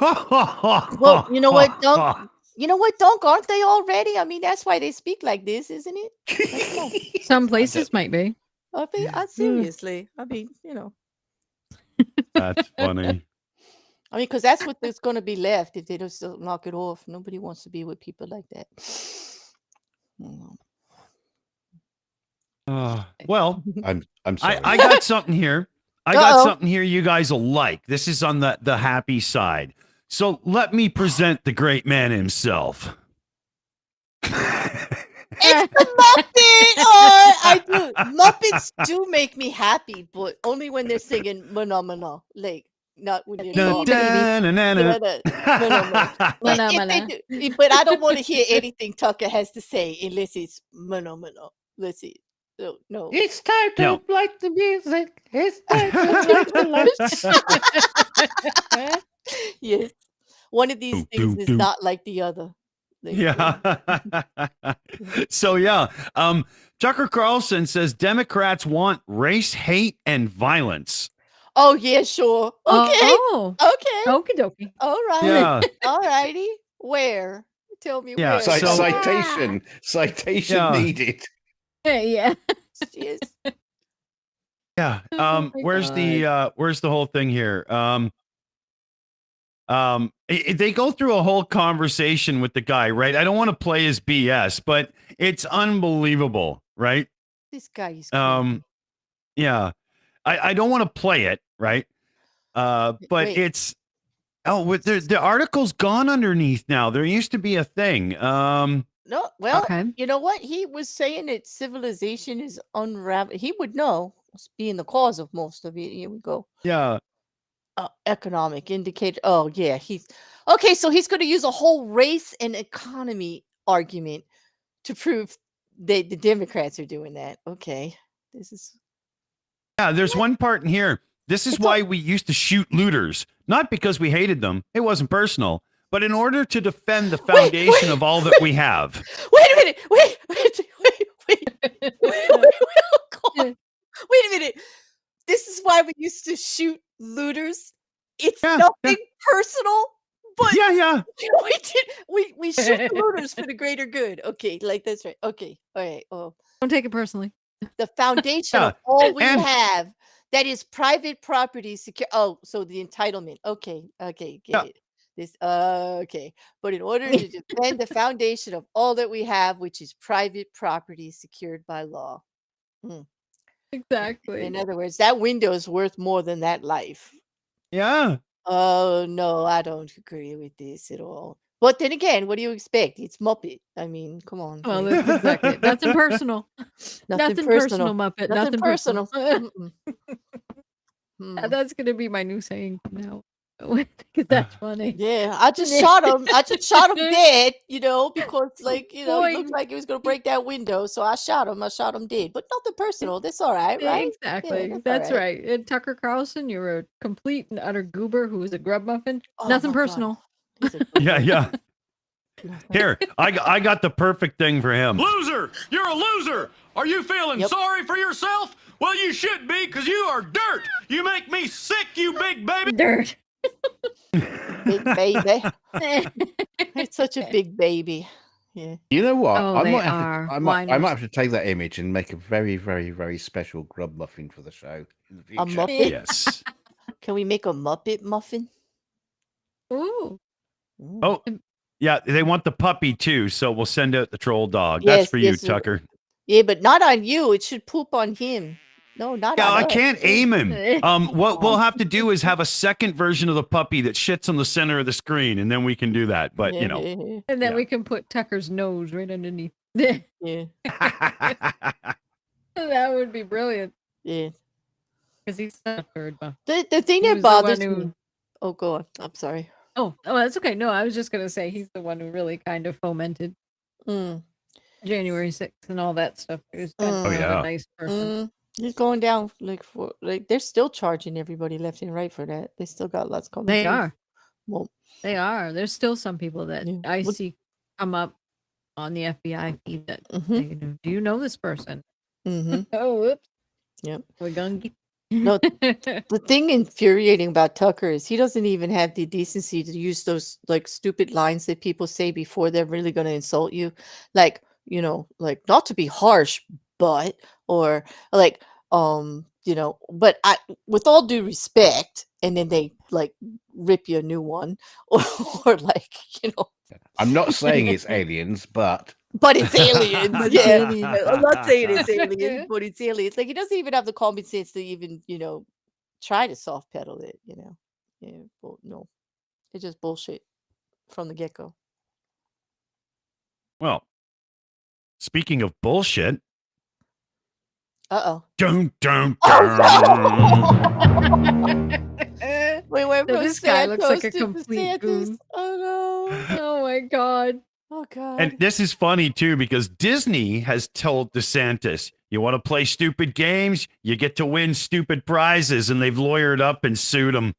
Speaker 2: Well, you know what, Dunk, aren't they already? I mean, that's why they speak like this, isn't it? Like, come on.
Speaker 1: Some places might be.
Speaker 2: I mean, seriously. I mean, you know.
Speaker 4: That's funny.
Speaker 2: I mean, because that's what there's going to be left if they just don't knock it off. Nobody wants to be with people like that.
Speaker 4: Well,
Speaker 3: I'm sorry.
Speaker 4: I got something here. I
Speaker 2: Uh-oh.
Speaker 4: got something here you guys will like. This is on the happy side. So let me present the great man himself.
Speaker 2: It's the Muppet! Oh, I do. Muppets do make me happy, but only when they're singing Phenomena. Like, not when you're
Speaker 1: Dun,
Speaker 2: talking.
Speaker 1: dun,
Speaker 2: But if they do, but I don't want to hear anything Tucker has to say unless it's Phenomena. Let's see. No.
Speaker 3: It's time to
Speaker 4: No.
Speaker 3: like the music. It's time to change the lights.
Speaker 2: Yes. One of these things is not like the other. Like,
Speaker 4: Yeah. So yeah, Tucker Carlson says Democrats want race hate and violence.
Speaker 2: Oh yeah, sure. Okay.
Speaker 1: Oh,
Speaker 2: Okay.
Speaker 1: okie dokie.
Speaker 2: All right.
Speaker 4: Yeah.
Speaker 2: All righty. Where? Tell me
Speaker 4: Yeah,
Speaker 2: where.
Speaker 4: so-
Speaker 3: Citation
Speaker 4: Yeah.
Speaker 3: needed.
Speaker 1: Yeah.
Speaker 2: Yes.
Speaker 4: Yeah.
Speaker 1: Oh my
Speaker 4: Where's the whole thing here? They go through a whole conversation with the guy, right? I don't want to play his BS, but it's unbelievable, right?
Speaker 2: This guy is crazy.
Speaker 4: Yeah. I don't want to play it, right? But
Speaker 2: Wait.
Speaker 4: it's the article's gone underneath now. There used to be a thing.
Speaker 2: No, well,
Speaker 1: Okay.
Speaker 2: you know what? He was saying that civilization is unraveling. He would know, being the cause of most of it. Here we go.
Speaker 4: Yeah.
Speaker 2: Economic indicator. Oh, yeah. He's okay. So he's going to use a whole race and economy argument to prove that the Democrats are doing that. Okay. This is.
Speaker 4: Yeah, there's one part in here. This is why we used to shoot looters, not because we hated them. It wasn't personal, but in order to defend the foundation of all that we have.
Speaker 2: Wait a minute. Wait a minute. This is why we used to shoot looters. It's nothing personal, but
Speaker 4: yeah.
Speaker 2: We shoot the looters for the greater good. Okay, like that's right. Okay, all right. Oh,
Speaker 1: Don't take it personally.
Speaker 2: the foundation of all we have, that is private property secure. Oh, so the entitlement. Okay, get it. This okay, but in order to defend the foundation of all that we have, which is private property secured by law.
Speaker 1: Exactly.
Speaker 2: In other words, that window is worth more than that life.
Speaker 4: Yeah.
Speaker 2: Oh no, I don't agree with this at all. But then again, what do you expect? It's Muppet. I mean, come on.
Speaker 1: Well, that's exactly it. Nothing personal.
Speaker 2: Nothing
Speaker 1: personal, Muppet.
Speaker 2: Nothing
Speaker 1: personal.
Speaker 2: That's
Speaker 1: gonna be my new saying from now. That's funny.
Speaker 2: Yeah, I just shot him. I just shot him dead, because it looked like he was gonna break that window. So I shot him. I shot him dead. But nothing personal. That's all right, right?
Speaker 1: Exactly.
Speaker 2: Yeah,
Speaker 1: that's
Speaker 2: all
Speaker 1: right. And Tucker Carlson, you're a complete and utter goober who is a grub muffin.
Speaker 2: Oh
Speaker 1: Nothing
Speaker 2: my God.
Speaker 1: personal.
Speaker 4: Yeah. Here, I got the perfect thing for him.
Speaker 5: Loser! You're a loser! Are you feeling sorry for yourself? Well, you should be, because you are dirt! You make me sick, you big baby!
Speaker 1: Dirt.
Speaker 2: Big baby. It's such a big baby. Yeah.
Speaker 3: You know what?
Speaker 1: Oh,
Speaker 3: I might have to take that image and make a very, very, very special grub muffin for the show in the future.
Speaker 2: A Muppet?
Speaker 4: Yes.
Speaker 2: Can we make a Muppet muffin?
Speaker 1: Ooh.
Speaker 4: Oh, yeah. They want the puppy too, so we'll send out the troll dog. That's for you, Tucker.
Speaker 2: Yeah, but not on you. It should poop on him. No, not
Speaker 4: Yeah,
Speaker 2: on
Speaker 4: I
Speaker 2: us.
Speaker 4: can't aim him. What we'll
Speaker 2: on.
Speaker 4: have to do is have a second version of the puppy that shits on the center of the screen, and then we can do that. But
Speaker 2: Yeah.
Speaker 1: And then
Speaker 4: Yeah.
Speaker 1: we can put Tucker's nose right underneath.
Speaker 2: Yeah.
Speaker 1: That would be brilliant
Speaker 2: Yeah.
Speaker 1: because he's a third.
Speaker 2: The thing
Speaker 1: He
Speaker 2: that
Speaker 1: was the
Speaker 2: bothers
Speaker 1: one who-
Speaker 2: me. Oh, go on. I'm sorry.
Speaker 1: Oh, that's okay. No, I was just gonna say he's the one who really kind of fomented
Speaker 2: Mm.
Speaker 1: January 6th and all that stuff. He was kind of
Speaker 4: Oh, yeah.
Speaker 1: a nice person.
Speaker 2: He's going down like they're still charging everybody left and right for that. They still got lots coming.
Speaker 1: They
Speaker 2: through.
Speaker 1: are.
Speaker 2: Well,
Speaker 1: They are. There's still some people that
Speaker 2: Yeah.
Speaker 1: I
Speaker 2: What-
Speaker 1: see come up on the FBI feed that
Speaker 2: Mhm.
Speaker 1: say, do you know this person?
Speaker 2: mhm.
Speaker 1: Oh, whoops.
Speaker 2: Yep.
Speaker 1: We're gonna get.
Speaker 2: No, The thing infuriating about Tucker is he doesn't even have the decency to use those like stupid lines that people say before they're really going to insult you. Like, like not to be harsh, but or like but I with all due respect, and then they like rip you a new one or like,
Speaker 3: I'm not saying it's aliens, but
Speaker 2: but it's aliens.
Speaker 1: But it's
Speaker 2: Yeah.
Speaker 1: aliens.
Speaker 2: I'm not saying it's aliens, but it's aliens. Like he doesn't even have the common sense to even, try to soft pedal it, Yeah, well, no. It's just bullshit from the get-go.
Speaker 4: Well, speaking of bullshit,
Speaker 2: Uh-oh.
Speaker 4: dun, dun,
Speaker 2: Oh,
Speaker 4: dun.
Speaker 2: We went
Speaker 1: So
Speaker 2: from
Speaker 1: this guy looks like a
Speaker 2: Santos to
Speaker 1: complete
Speaker 2: DeSantis.
Speaker 1: goon.
Speaker 2: Oh no.
Speaker 1: Oh my god.
Speaker 2: Oh god.
Speaker 4: And this is funny too because Disney has told DeSantis, you want to play stupid games, you get to win stupid prizes, and they've lawyered up and sued him.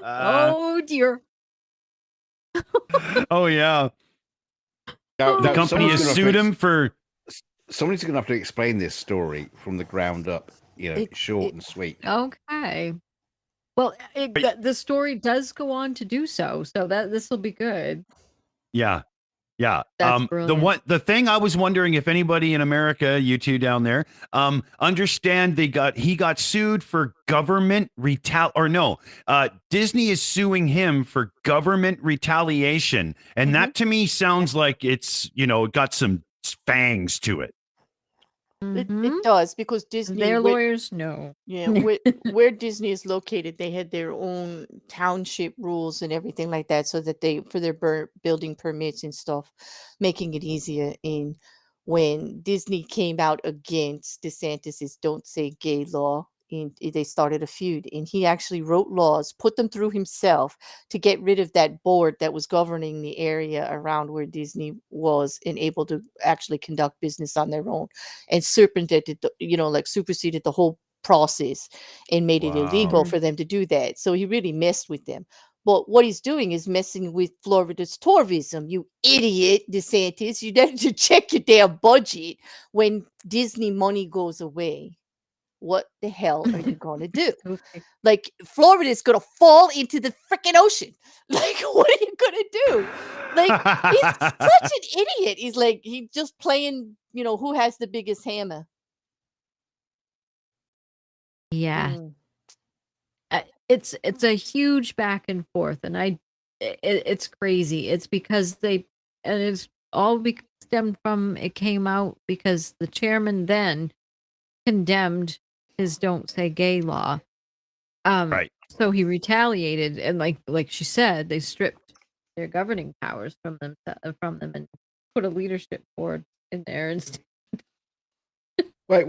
Speaker 1: Oh dear.
Speaker 4: Oh yeah,
Speaker 3: no,
Speaker 4: the
Speaker 3: no,
Speaker 4: company
Speaker 3: someone's
Speaker 4: has
Speaker 3: gonna have
Speaker 4: sued
Speaker 3: to
Speaker 4: him for.
Speaker 3: Somebody's going to have to explain this story from the ground up. Short and sweet.
Speaker 1: Okay. Well, the story does go on to do so, so that this will be good.
Speaker 4: Yeah.
Speaker 1: That's brilliant.
Speaker 4: The thing I was wondering if anybody in America, you two down there, understand he got sued for government Disney is suing him for government retaliation, and that to me sounds like it's got some fangs to it.
Speaker 1: Mhm.
Speaker 2: It does because Disney
Speaker 1: Their lawyers know.
Speaker 2: Yeah, where Disney is located, they had their own township rules and everything like that, so that for their building permits and stuff, making it easier. And when Disney came out against DeSantis's "Don't Say Gay" law, and they started a feud, and he actually wrote laws, put them through himself to get rid of that board that was governing the area around where Disney was and able to actually conduct business on their own, and superseded the whole process and made it illegal
Speaker 4: Wow.
Speaker 2: for them to do that. So he really messed with them. But what he's doing is messing with Florida's tourism. You idiot, DeSantis. You need to check your damn budget when Disney money goes away. What the hell are you going to do?
Speaker 1: Okay.
Speaker 2: Like, Florida's going to fall into the freaking ocean. Like, what are you going to do? Like, he's such an idiot. He's like, he's just playing, who has the biggest hammer.
Speaker 1: Yeah.
Speaker 2: Mm.
Speaker 1: It's a huge back and forth, and it's crazy. It's because it's all stemmed from it came out because the chairman then condemned his "Don't Say Gay" law.
Speaker 4: Right.
Speaker 1: So he retaliated, and like she said, they stripped their governing powers from them and put a leadership board in there instead.
Speaker 3: Wait.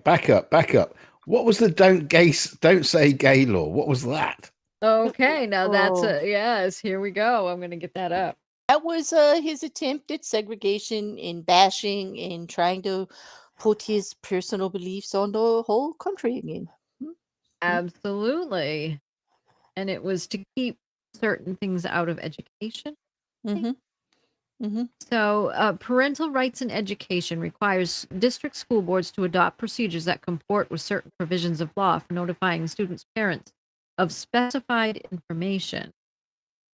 Speaker 3: Back up. What was the don't say gay law? What was that?
Speaker 1: Okay, now that's
Speaker 2: Oh.
Speaker 1: yes. Here we go. I'm gonna get that up.
Speaker 2: That was his attempt at segregation and bashing and trying to put his personal beliefs on the whole country again.
Speaker 1: Absolutely. And it was to keep certain things out of education.
Speaker 2: Mm-hmm. Mm-hmm.
Speaker 1: So, parental rights in education requires district school boards to adopt procedures that comport with certain provisions of law for notifying students' parents of specified information.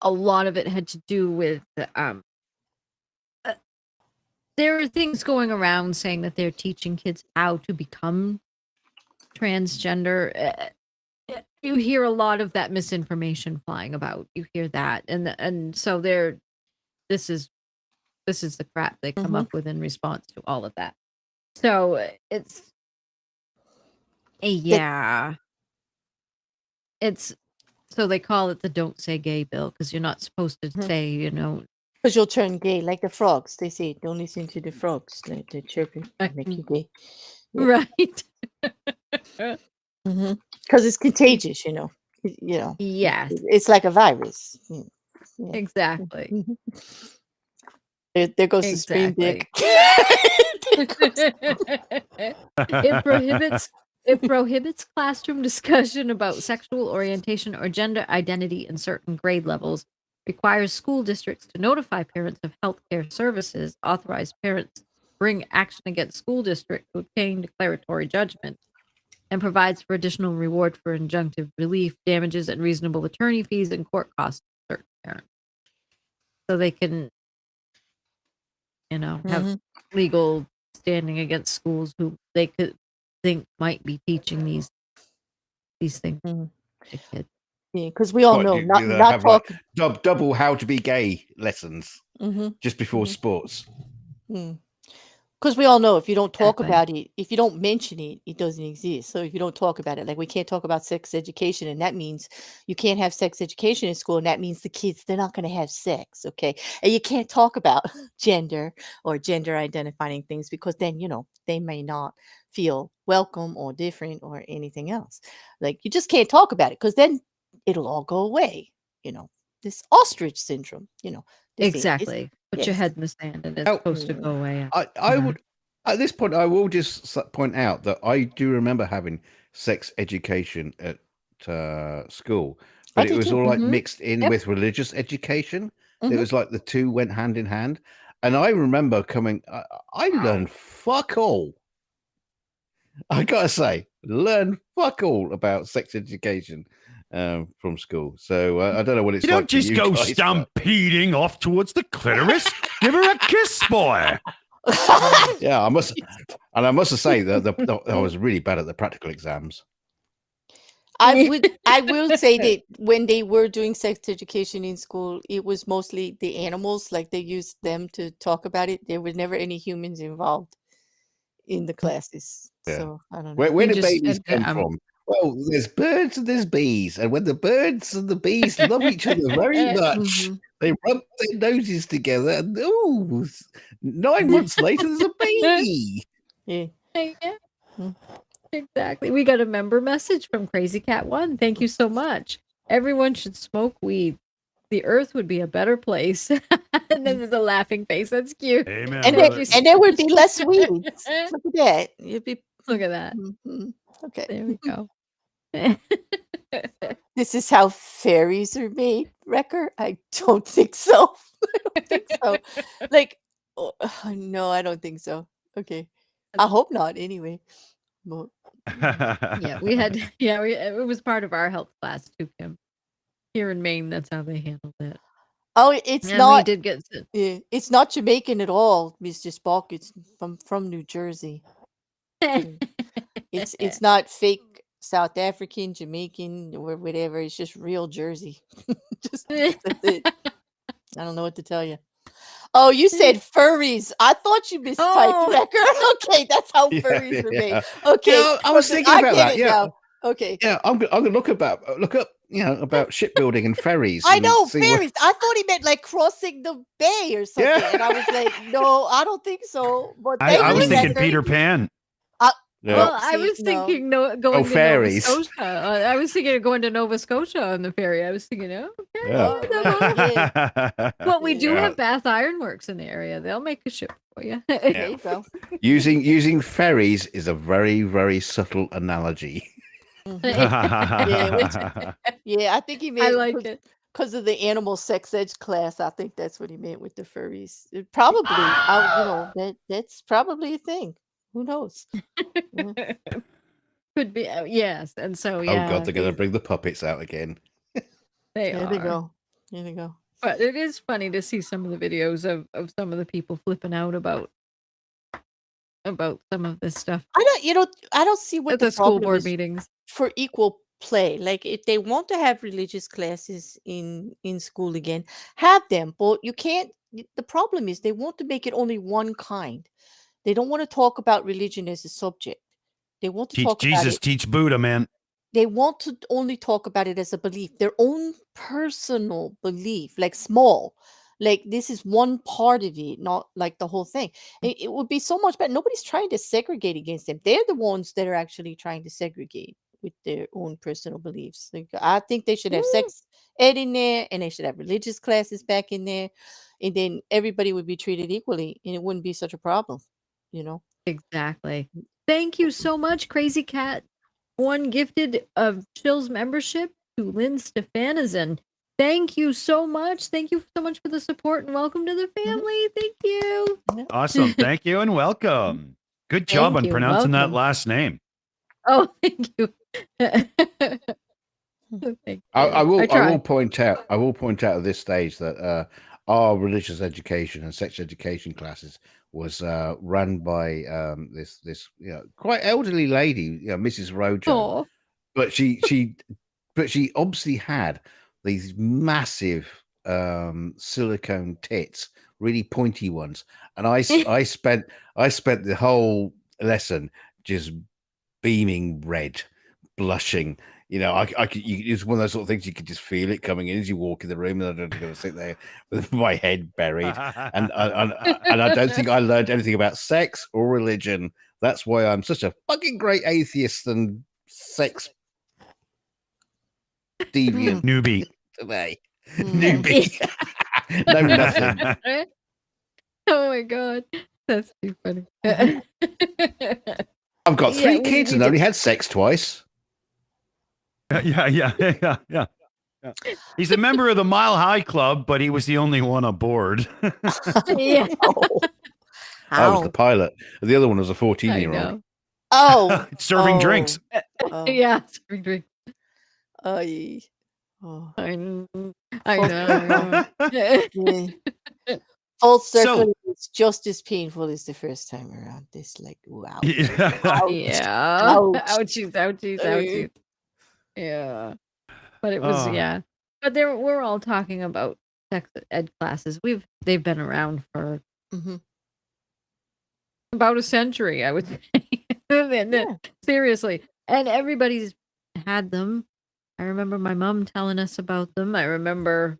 Speaker 1: A lot of it had to do with there are things going around saying that they're teaching kids how to become transgender. You hear a lot of that misinformation flying about. You hear that, and so this is the crap they come
Speaker 2: Mhm.
Speaker 1: up with in response to all of that. So it's yeah. It's so they call it the "Don't Say Gay" bill because you're not supposed to say,
Speaker 2: Because you'll turn gay like the frogs. They say, don't listen to the frogs. They're chirping. Make you gay. Yeah.
Speaker 1: right.
Speaker 2: Because it's contagious, you know.
Speaker 1: Yes,
Speaker 2: It's like a virus. Yeah.
Speaker 1: exactly.
Speaker 2: There goes the screen dick.
Speaker 1: It prohibits classroom discussion about sexual orientation or gender identity in certain grade levels, requires school districts to notify parents of healthcare services, authorize parents bring action against school district to obtain declaratory judgment, and provides for additional reward for injunctive relief, damages, and reasonable attorney fees and court costs for certain parents. So they can, have legal standing against schools who they could think might be teaching these things to kids.
Speaker 2: Yeah, because we all know not
Speaker 3: have
Speaker 2: talking.
Speaker 3: like double how to be gay lessons just before sports.
Speaker 2: Because we all know if you don't talk
Speaker 1: Exactly.
Speaker 2: about it, if you don't mention it, it doesn't exist. So if you don't talk about it, like we can't talk about sex education, and that means you can't have sex education in school, and that means the kids, they're not going to have sex, okay? And you can't talk about gender or gender identifying things because then, they may not feel welcome or different or anything else. Like you just can't talk about it because then it'll all go away, this ostrich syndrome,
Speaker 1: Exactly. Put your
Speaker 2: yes.
Speaker 1: head in the sand and it's supposed to go away.
Speaker 3: I would, at this point, I will just point out that I do remember having sex education at school, but it was all like mixed in with religious education. It was like the two went hand in hand. And I remember I learned fuck all. I gotta say, learn fuck all about sex education from school. So I don't know what it's
Speaker 4: You
Speaker 3: like.
Speaker 4: don't just go stampeding off towards the clitoris. Give her a kiss, boy.
Speaker 3: Yeah, I must have say that I was really bad at the practical exams.
Speaker 2: I will say that when they were doing sex education in school, it was mostly the animals, like they used them to talk about it. There were never any humans involved in the classes.
Speaker 3: Yeah.
Speaker 2: So I don't know.
Speaker 3: Where do babies come from? Well, there's birds and there's bees, and when the birds and the bees love each other very much, they rub their noses together, and 9 months later, there's a baby.
Speaker 2: Yeah.
Speaker 1: Exactly. We got a member message from Crazy Cat 1. Thank you so much. Everyone should smoke weed. The earth would be a better place. And then there's a laughing face. That's cute.
Speaker 4: Amen.
Speaker 2: And there would be less weeds. Look at that.
Speaker 1: Look at that.
Speaker 2: Okay.
Speaker 1: There we go.
Speaker 2: This is how fairies are made, Wrecker? I don't think so. I don't think so. Like, no, I don't think so. Okay. I hope not anyway. But,
Speaker 1: yeah, it was part of our health class too, Kim. Here in Maine, that's how they handled it.
Speaker 2: Oh, it's
Speaker 1: And
Speaker 2: not.
Speaker 1: we did get sick.
Speaker 2: It's not Jamaican at all, Mr. Spock. It's from New Jersey. It's not fake South African, Jamaican, or whatever. It's just real Jersey. That's it. I don't know what to tell you. Oh, you said furries. I thought you mistyped, Wrecker. Okay, that's how furries are made. Okay,
Speaker 3: Yeah, I was thinking about that. Yeah.
Speaker 2: Now. Okay.
Speaker 3: Yeah, I'm gonna look up about shipbuilding and ferries.
Speaker 2: I
Speaker 3: and
Speaker 2: know
Speaker 3: see
Speaker 2: ferries. I thought he meant like crossing the bay or something,
Speaker 3: Yeah.
Speaker 2: and I was like, no, I don't think so. But
Speaker 4: I was thinking Peter Pan.
Speaker 1: Well, I was thinking going to
Speaker 3: ferries.
Speaker 1: Nova Scotia. I was thinking of going to Nova Scotia on the ferry. I was thinking, well, we do have Bath Iron Works in the area. They'll make a ship for you.
Speaker 2: There you go.
Speaker 3: Using ferries is a very, very subtle analogy.
Speaker 2: Yeah, I think he meant.
Speaker 1: I like it.
Speaker 2: Because of the animal sex ed class, I think that's what he meant with the furries. Probably, that's probably a thing. Who knows?
Speaker 1: Could be, yes. And so,
Speaker 3: Oh God, they're going to bring the puppets out again.
Speaker 2: There they go.
Speaker 1: But it is funny to see some of the videos of some of the people flipping out about some of this stuff
Speaker 2: I don't see what
Speaker 1: at the school
Speaker 2: problem
Speaker 1: board
Speaker 2: is
Speaker 1: meetings.
Speaker 2: for equal play. Like if they want to have religious classes in school again, have them. But you can't. The problem is they want to make it only one kind. They don't want to talk about religion as a subject. They want to
Speaker 4: Teach
Speaker 2: talk about
Speaker 4: Jesus,
Speaker 2: it.
Speaker 4: teach Buddha, man.
Speaker 2: They want to only talk about it as a belief, their own personal belief, like small. Like this is one part of it, not like the whole thing. It would be so much better. Nobody's trying to segregate against them. They're the ones that are actually trying to segregate with their own personal beliefs. Like, I think they should have sex ed in there, and they should have religious classes back in there, and then everybody would be treated equally, and it wouldn't be such a problem, you know.
Speaker 1: Exactly. Thank you so much, Crazy Cat. One gifted of Shills membership to Lynn Stefanison. Thank you so much. Thank you so much for the support and welcome to the family. Thank you.
Speaker 4: Awesome. Thank you and welcome. Good job
Speaker 1: Thank
Speaker 4: on
Speaker 1: you.
Speaker 4: pronouncing that
Speaker 1: Welcome.
Speaker 4: last name.
Speaker 1: Oh, thank you. Thank
Speaker 3: I
Speaker 1: you.
Speaker 3: will
Speaker 1: try.
Speaker 3: point out at this stage that our religious education and sex education classes was run by this quite elderly lady, Mrs. Rojo,
Speaker 1: Oh,
Speaker 3: but she obviously had these massive silicone tits, really pointy ones, and I spent the whole lesson just beaming red, blushing. I could. It's one of those sort of things you could just feel it coming in as you walk in the room, and I don't going to sit there with my head buried. And I don't think I learned anything about sex or religion. That's why I'm such a fucking great atheist and sex deviant
Speaker 4: Newbie.
Speaker 3: today. Newbie. No, nothing.
Speaker 1: Oh my god, that's too funny.
Speaker 3: I've got three
Speaker 1: we
Speaker 3: kids and only had sex twice.
Speaker 4: Yeah. He's a member of the Mile High Club, but he was the only one aboard.
Speaker 1: Yeah,
Speaker 3: I was the pilot. The other one was a
Speaker 1: I
Speaker 3: 14-year-old.
Speaker 1: know.
Speaker 2: Oh,
Speaker 4: Serving drinks.
Speaker 2: oh,
Speaker 1: Yeah, drink, drink.
Speaker 2: ay. Oh.
Speaker 1: I know.
Speaker 2: Yeah. Full circle is just as painful as the first time around. This, like, wow.
Speaker 4: Yeah.
Speaker 1: Yeah.
Speaker 2: Ouch.
Speaker 1: Ouchies, ouchies, ouchies. Yeah. But it was, yeah. But we're all talking about sex ed classes. They've been around for about a century, I would say. Seriously. And everybody's had them. I remember my mom telling us about them. I remember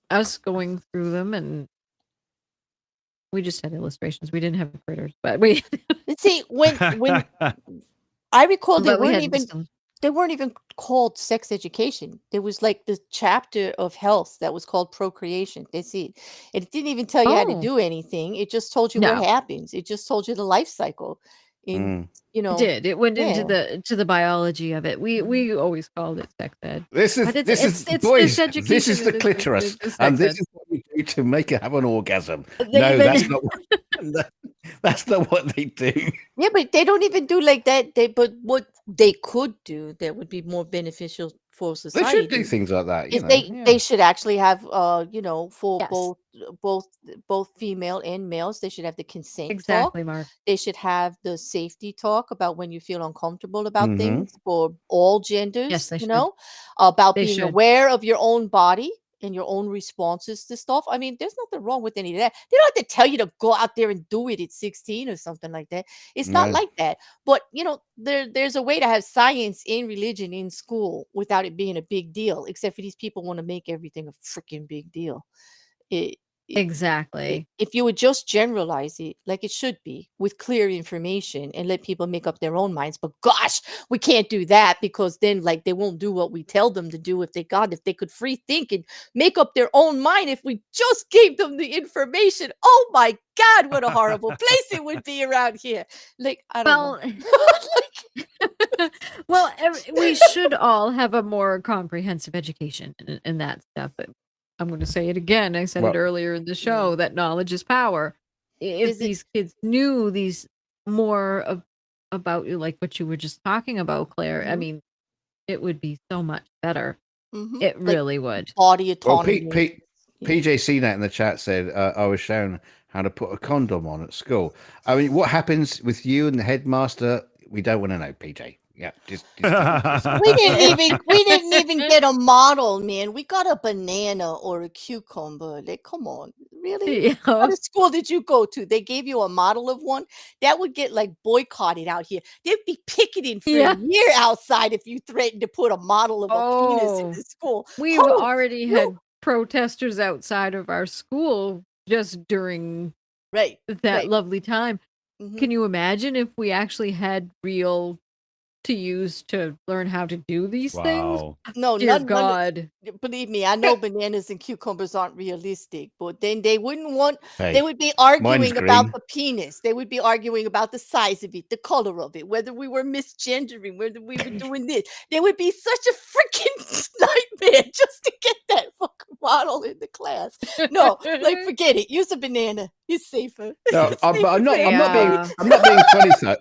Speaker 1: us going through them, and we just had illustrations. We didn't have critters, but we
Speaker 2: See, when I recall
Speaker 1: but we had some.
Speaker 2: they weren't even called sex education. There was like the chapter of health that was called procreation. That's it. It didn't even tell you how to
Speaker 1: Oh.
Speaker 2: do anything. It just told you
Speaker 1: No.
Speaker 2: what happens. It just told you the life cycle. In
Speaker 1: It did. It went into
Speaker 2: yeah.
Speaker 1: the biology of it. We always called it sex ed.
Speaker 3: This is
Speaker 1: But it's-
Speaker 3: this is
Speaker 1: it's
Speaker 3: boys.
Speaker 1: this
Speaker 3: This is
Speaker 1: education,
Speaker 3: the
Speaker 1: it is-
Speaker 3: clitoris,
Speaker 1: it's
Speaker 3: and
Speaker 1: sex
Speaker 3: this
Speaker 1: ed.
Speaker 3: is what we do to make her have an orgasm.
Speaker 1: They
Speaker 3: No,
Speaker 1: even-
Speaker 3: that's not. That's not what they do.
Speaker 2: Yeah, but they don't even do like that. But what they could do that would be more beneficial for
Speaker 3: They
Speaker 2: society.
Speaker 3: should do things like that.
Speaker 2: Is they should actually have for
Speaker 1: Yes.
Speaker 2: both female and males, they should have the consent talk.
Speaker 1: Exactly, Mark.
Speaker 2: They should have the safety talk about when you feel uncomfortable about
Speaker 3: Mhm.
Speaker 2: things for all genders.
Speaker 1: Yes, they should.
Speaker 2: About
Speaker 1: They
Speaker 2: being
Speaker 1: should.
Speaker 2: aware of your own body and your own responses to stuff. I mean, there's nothing wrong with any of that. They don't have to tell you to go out there and do it at 16 or something like that. It's not
Speaker 3: No.
Speaker 2: like that. But there's a way to have science and religion in school without it being a big deal, except for these people want to make everything a freaking big deal.
Speaker 1: Exactly.
Speaker 2: If you would just generalize it like it should be with clear information and let people make up their own minds. But gosh, we can't do that because then like they won't do what we tell them to do if they could free think and make up their own mind if we just gave them the information. Oh my God, what a horrible place it would be around here. Like, I don't know.
Speaker 1: Well, we should all have a more comprehensive education in that stuff. But I'm going to say it again. I said it earlier in the show that knowledge is power. If these kids knew these more about like what you were just talking about, Claire, I mean, it would be so much better. It really would.
Speaker 2: Body autonomy.
Speaker 3: Well, PJ CNET in the chat said I was shown how to put a condom on at school. I mean, what happens with you and the headmaster? We don't want to know, PJ. Yeah, just
Speaker 2: we didn't even get a model, man. We got a banana or a cucumber. Like, come on, Really?
Speaker 1: Yeah.
Speaker 2: What kind of school did you go to? They gave you a model of one? That would get, like, boycotted out here. They'd be picketing for
Speaker 1: Yeah.
Speaker 2: a year outside if you threatened to put a model of a penis in
Speaker 1: Oh,
Speaker 2: the school.
Speaker 1: we've
Speaker 2: Who?
Speaker 1: already
Speaker 2: You?
Speaker 1: had protesters outside of our school just during
Speaker 2: Right,
Speaker 1: that
Speaker 2: right.
Speaker 1: lovely time.
Speaker 2: Mhm.
Speaker 1: Can you imagine if we actually had real to use to learn how to do these things?
Speaker 4: Wow.
Speaker 2: No,
Speaker 1: Dear
Speaker 2: none
Speaker 1: God.
Speaker 2: believe me, I know bananas and cucumbers aren't realistic, but then they
Speaker 3: Hey,
Speaker 2: would be
Speaker 3: mine's
Speaker 2: arguing about
Speaker 3: green.
Speaker 2: the penis. They would be arguing about the size of it, the color of it, whether we were misgendering, whether we were doing this. There would be such a freaking nightmare just to get that fucking model in the class. No, like, forget it. Use a banana. It's safer.
Speaker 3: No,
Speaker 2: It's
Speaker 3: but
Speaker 2: safer
Speaker 3: I'm not.
Speaker 2: for
Speaker 3: I'm not being.
Speaker 1: Yeah.
Speaker 3: I'm not being funny. So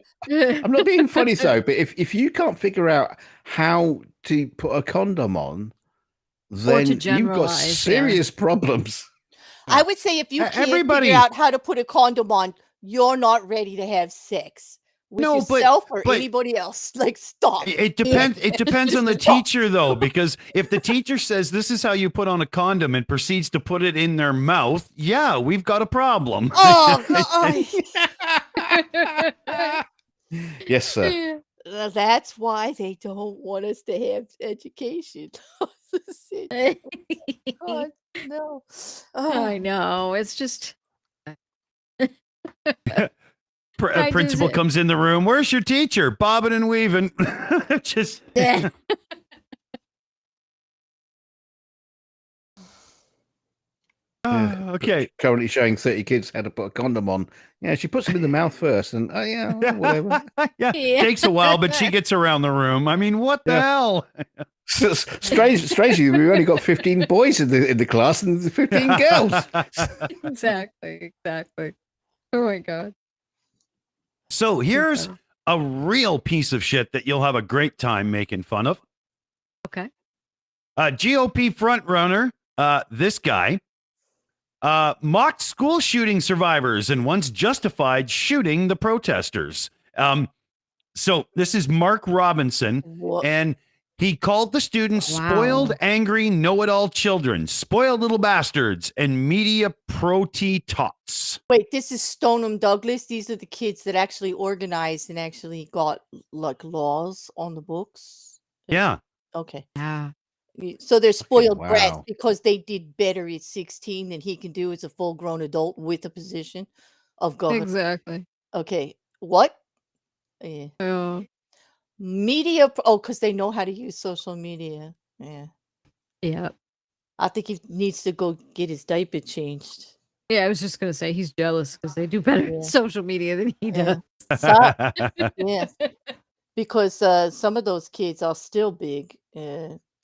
Speaker 3: I'm not being funny. So, but if you can't figure out how to put a condom on,
Speaker 1: Or to
Speaker 3: then you've got
Speaker 1: generalize, yeah.
Speaker 3: serious problems.
Speaker 2: I would say if you can't
Speaker 4: Everybody-
Speaker 2: figure out how to put a condom on, you're not ready to have sex with
Speaker 4: No, but-
Speaker 2: yourself or
Speaker 4: but-
Speaker 2: anybody else. Like, stop.
Speaker 4: It depends. It depends on the
Speaker 2: Stop.
Speaker 4: teacher, though, because if the teacher says this is how you put on a condom and proceeds to put it in their mouth, yeah, we've got a problem.
Speaker 2: Oh, God.
Speaker 3: Yes, sir.
Speaker 2: That's why they don't want us to have education. God, no.
Speaker 1: I
Speaker 2: Oh,
Speaker 1: know. It's just
Speaker 4: A
Speaker 1: I
Speaker 4: principal
Speaker 1: just-
Speaker 4: comes in the room. Where's your teacher? Bobbing and weaving. Just okay.
Speaker 3: Currently showing 30 kids how to put a condom on. Yeah, she puts them in the mouth first, and yeah, whatever.
Speaker 4: Yeah,
Speaker 1: Yeah.
Speaker 4: takes a while, but she gets around the room. I mean, what the
Speaker 3: Yeah.
Speaker 4: hell?
Speaker 3: Strangely, we've only got 15 boys in the class and 15 girls.
Speaker 1: exactly. Oh my God.
Speaker 4: So here's
Speaker 1: funny.
Speaker 4: a real piece of shit that you'll have a great time making fun of.
Speaker 1: Okay.
Speaker 4: GOP frontrunner, this guy, mocked school shooting survivors and once justified shooting the protesters. So this is Mark Robinson,
Speaker 2: what?
Speaker 4: and he called the students spoiled,
Speaker 1: Wow.
Speaker 4: angry, know-it-all children, spoiled little bastards, and media pro-tots.
Speaker 2: Wait, this is Stoneham Douglas. These are the kids that actually organized and actually got, like, laws on the books.
Speaker 4: Yeah.
Speaker 2: Okay.
Speaker 1: Yeah.
Speaker 2: So they're spoiled brats
Speaker 3: wow.
Speaker 2: because they did better at 16 than he can do as a full-grown adult with a position of governor.
Speaker 1: Exactly.
Speaker 2: Okay. What? Yeah.
Speaker 1: Oh,
Speaker 2: Media. Oh, because they know how to use social media. Yeah.
Speaker 1: yeah.
Speaker 2: I think he needs to go get his diaper changed.
Speaker 1: Yeah, I was just gonna say he's jealous because they do better
Speaker 2: Yeah.
Speaker 1: at social media than he
Speaker 2: Yeah.
Speaker 1: does.
Speaker 2: Yeah. Because some of those kids are still big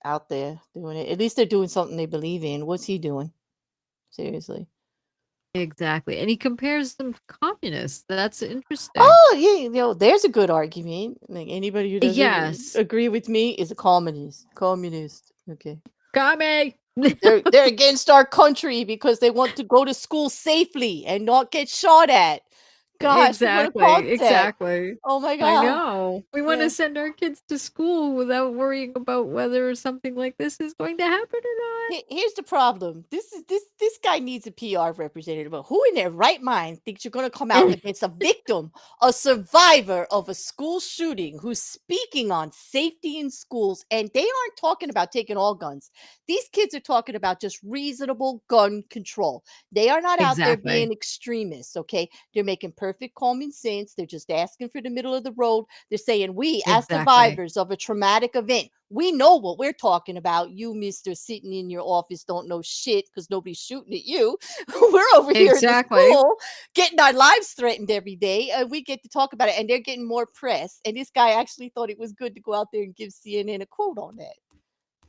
Speaker 2: out there doing it. At least they're doing something they believe in. What's he doing? Seriously.
Speaker 1: Exactly. And he compares them to communists. That's interesting.
Speaker 2: Oh, yeah, there's a good argument. Like, anybody who doesn't
Speaker 1: Yes.
Speaker 2: agree with me is a communist. Communist. Okay.
Speaker 1: Kame!
Speaker 2: They're against our country because they want to go to school safely and not get shot at. Gosh, what a concept.
Speaker 1: Exactly.
Speaker 2: Oh my
Speaker 1: I
Speaker 2: God.
Speaker 1: know. We want
Speaker 2: Yeah.
Speaker 1: to send our kids to school without worrying about whether something like this is going to happen or not.
Speaker 2: Here's the problem. This guy needs a PR representative. But who in their right mind thinks you're going to come out against a victim, a survivor of a school shooting who's speaking on safety in schools? And they aren't talking about taking all guns. These kids are talking about just reasonable gun control. They are not out there
Speaker 1: Exactly.
Speaker 2: being extremists, okay? They're making perfect common sense. They're just asking for the middle of the road. They're saying, we, as
Speaker 1: Exactly.
Speaker 2: survivors of a traumatic event, we know what we're talking about. You, mister, sitting in your office, don't know shit because nobody's shooting at you. We're over here
Speaker 1: Exactly.
Speaker 2: in the school getting our lives threatened every day. And we get to talk about it, and they're getting more press. And this guy actually thought it was good to go out there and give CNN a quote on that.